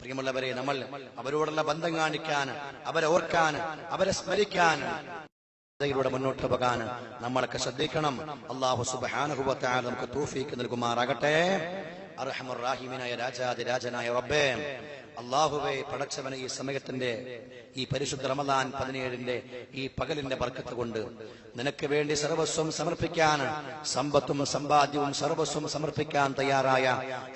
പ്രിയമുള്ളവരെ നമ്മൾ അവരോടുള്ള ബന്ധം കാണിക്കാൻ, അവരെ ഓർക്കാൻ, അവരെ സ്മരിക്കാൻ, യിലൂടെ മുന്നോട്ട് പോകാൻ നമ്മളൊക്കെ ശ്രദ്ധിക്കണം. അല്ലാഹു സുബ്ഹാനഹു വ തആല നമുക്ക് തൗഫീഖ് നൽകുമാറാകട്ടെ. അർഹമർ റഹീമിനായ രാജാതിരാജനായ റബ്ബേ, അല്ലാഹുവേ പടച്ചവനെ, ഈ സമയത്തിന്റെ ഈ പരിശുദ്ധ റമദാൻ 17 ഈ പകലിന്റെ ബർക്കത്ത് കൊണ്ട് നിനക്ക് വേണ്ടി സർവസ്വം സമർപ്പിക്കാൻ, സമ്പത്തും സമ്പാദ്യവും സർവസ്വം സമർപ്പിക്കാൻ തയ്യാറായ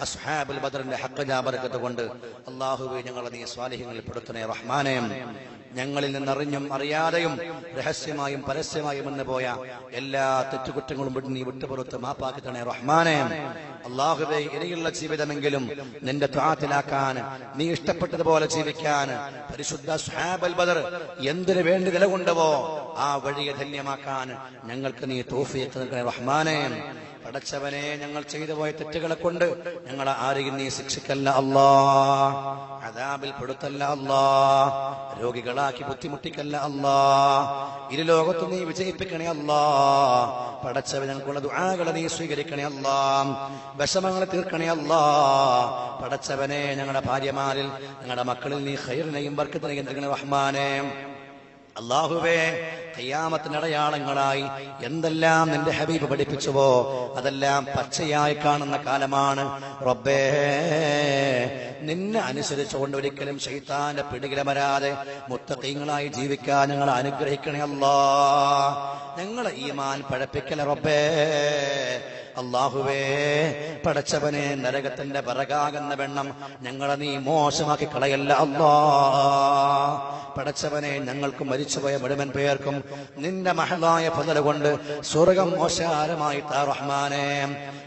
അസ്ഹാബുൽ ബദറിന്റെ ഹഖ്ഖാ ബർക്കത്ത് കൊണ്ട് അല്ലാഹുവേ ഞങ്ങളെ നീ സ്വാലിഹീങ്ങളിൽ പെടുത്തണേ റഹ്മാനേ. ഞങ്ങളിൽ നിന്നറിഞ്ഞും അറിയാതെയും രഹസ്യമായും പരസ്യമായും വന്നു പോയ എല്ലാ തെറ്റുകുറ്റങ്ങളും നീ വിട്ടുപുറത്ത് മാപ്പാക്കി തണേ റഹ്മാനേ. അല്ലാഹുവേ, ഇനിയുള്ള ജീവിതമെങ്കിലും നിന്റെ ത്വാഅത്തിലാക്കാൻ, നീ ഇഷ്ടപ്പെട്ടതുപോലെ ജീവിക്കാൻ പരിശുദ്ധ അസ്ഹാബുൽ ബദർ എന്തിനു വേണ്ടി നിലകൊണ്ടുവോ ആ വഴിയെ ധന്യമാക്കാൻ ഞങ്ങൾക്ക് നീ തൗഫീഖ് നൽകണേ റഹ്മാനേ. പടച്ചവനെ, ഞങ്ങൾ ചെയ്തു പോയ തെറ്റുകളെ കൊണ്ട് ഞങ്ങളെ ആരെയും നീ ശിക്ഷിക്കല്ല അല്ലാ, അദാബിൽ പെടുത്തല്ല അല്ലാ, രോഗികളാക്കി ബുദ്ധിമുട്ടിക്കല്ല അല്ലാ, ഇരുലോകത്ത് നീ വിജയിപ്പിക്കണേ അല്ലാ. പടച്ചവൻ ഞങ്ങൾക്കുള്ള ദുആകളെ നീ സ്വീകരിക്കണേ അല്ലാ, വിഷമങ്ങളെ തീർക്കണേ അല്ലാ. പടച്ചവനെ, ഞങ്ങളുടെ ഭാര്യമാരിൽ ഞങ്ങളുടെ മക്കളിൽ നീ ഖൈറിനെയും ബർക്കത്തിനെയും നൽകണേ റഹ്മാനേ. അല്ലാഹുവേ, ഖിയാമത്തിന്റെ അടയാളങ്ങളായി എന്തെല്ലാം നിന്റെ ഹബീബ് പഠിപ്പിച്ചുവോ അതെല്ലാം പച്ചയായി കാണുന്ന കാലമാണ് റബ്ബേ. നിന്നെ അനുസരിച്ചുകൊണ്ട് ഒരിക്കലും ശൈത്താന്റെ പിടികിലമരാതെ മുത്തഖീങ്ങളായി ജീവിക്കാൻ ഞങ്ങളെ അനുഗ്രഹിക്കണേ അല്ലാ. ഞങ്ങളെ ഈമാൻ പഴപ്പിക്കല റബ്ബേ. അല്ലാഹുവേ, പടച്ചവനെ, നരകത്തിന്റെ പിറകാകുന്ന വെണ്ണം ഞങ്ങളെ നീ മോശമാക്കി കളയല്ല അല്ലാ. പടച്ചവനെ, ഞങ്ങൾക്ക് മരിച്ചുപോയ മുഴുവൻ പേർക്കും നിന്റെ മഹലായ ഫള് കൊണ്ട് സ്വർഗം മോശാരമായി താ റഹ്മാനേ.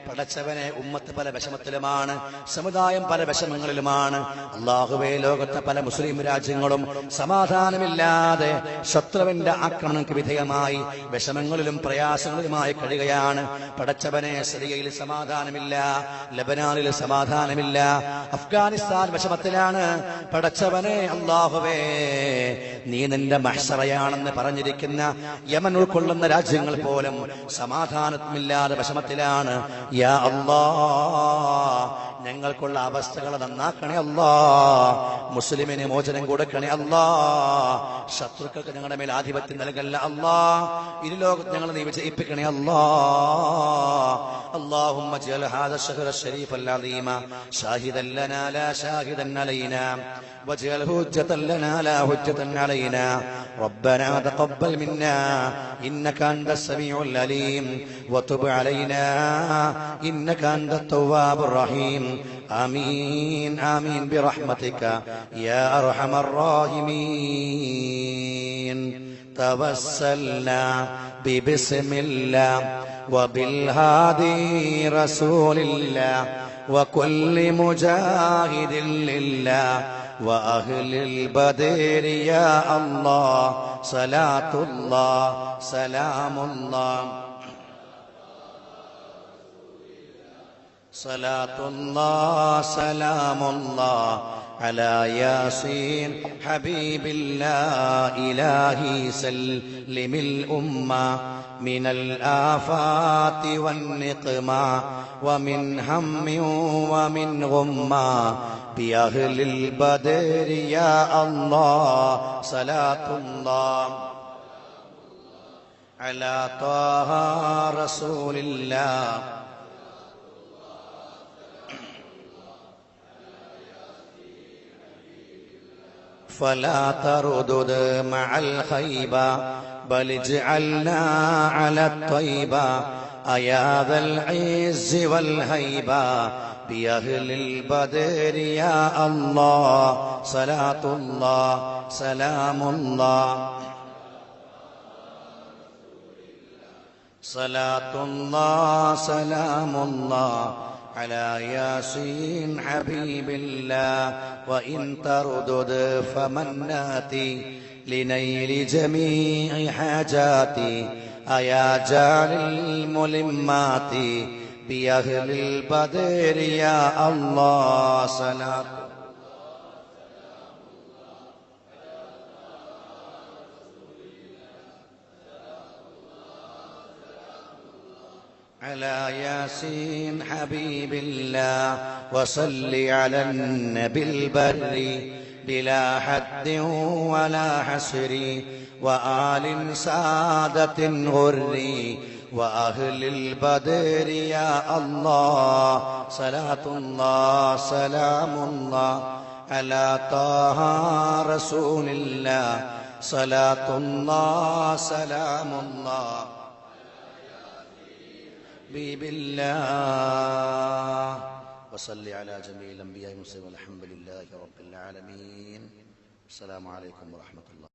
പടച്ചവനെ, ഉമ്മത്ത് പല വിഷമത്തിലുമാണ്, സമുദായം പല വിഷമങ്ങളിലുമാണ്. അല്ലാഹുവേ, ലോകത്തെ പല മുസ്ലിം രാജ്യങ്ങളും സമാധാനമില്ലാതെ ശത്രുവിന്റെ ആക്രമണങ്ങൾക്ക് വിധേയമായി വിഷമങ്ങളിലും പ്രയാസങ്ങളിലുമായി കഴിയുകയാണ്. പടച്ചവനെ, സിറിയയിൽ സമാധാനമില്ല, ലബനാനിൽ സമാധാനമില്ല, അഫ്ഗാനിസ്ഥാൻ വിഷമത്തിലാണ്. പടച്ചവനെ, അല്ലാഹുവേ, നീ നിന്റെ മഹ്ശറയാണെന്ന് പറഞ്ഞിരിക്കുന്ന യമൻ ഉൾക്കൊള്ളുന്ന രാജ്യങ്ങൾ പോലും സമാധാനമില്ലാതെ വിഷമത്തിലാണ്. യാ അല്ലാഹ്, ഞങ്ങൾക്കുള്ള അവസ്ഥകളെ നന്നാക്കണേ അല്ലാ. മുസ്ലിമിന് മോചനം കൊടുക്കണേ അല്ലാ. ശത്രുക്കൾക്ക് ഞങ്ങളുടെ മേൽ ആധിപത്യം നൽകല്ല അല്ലാ. ഇരുലോകത്ത് ഞങ്ങൾ നീ വിജയിപ്പിക്കണേ അല്ലാ. اللهم اجعل هذا الشهر الشريف العظيم شاهدا لنا لا شاهدا علينا واجعله حجة لنا لا حجة علينا. ربنا تقبل منا إنك أنت السميع العليم وتب علينا إنك أنت التواب الرحيم. آمين آمين برحمتك يا أرحم الراحمين. توسلنا ببسم الله وبالهادي رسول الله وكل مجاهد لله وأهل البدر يا الله. صلاة الله سلام الله صلاة سلام الله على ياسين حبيب الله إلهي سلم الأمة من الآفات والنقمة ومن هم ومن غمة بأهل البدر يا الله صلاة الله على طه رسول الله فلا تردد مع الخيبة بل اجعلنا على الطيبة أيا ذا العز والهيبة بأهل البدر يا الله صلاة الله سلام الله صلاة الله سلام الله على ياسين حبيب الله وإن تردد فمناتي لنيل جميع حاجاتي أيا جعل الملمات بأهل البدر يا الله صلاة على ياسين حبيب الله وصل على النبي البر بلا حد ولا حسر وآل سادة غر وأهل البدر يا الله صلاة الله سلام الله على طه رسول الله صلاة الله سلام الله بالله وصل على جميع الأنبياء والمرسلين والحمد لله رب العالمين. السلام عليكم ورحمة الله.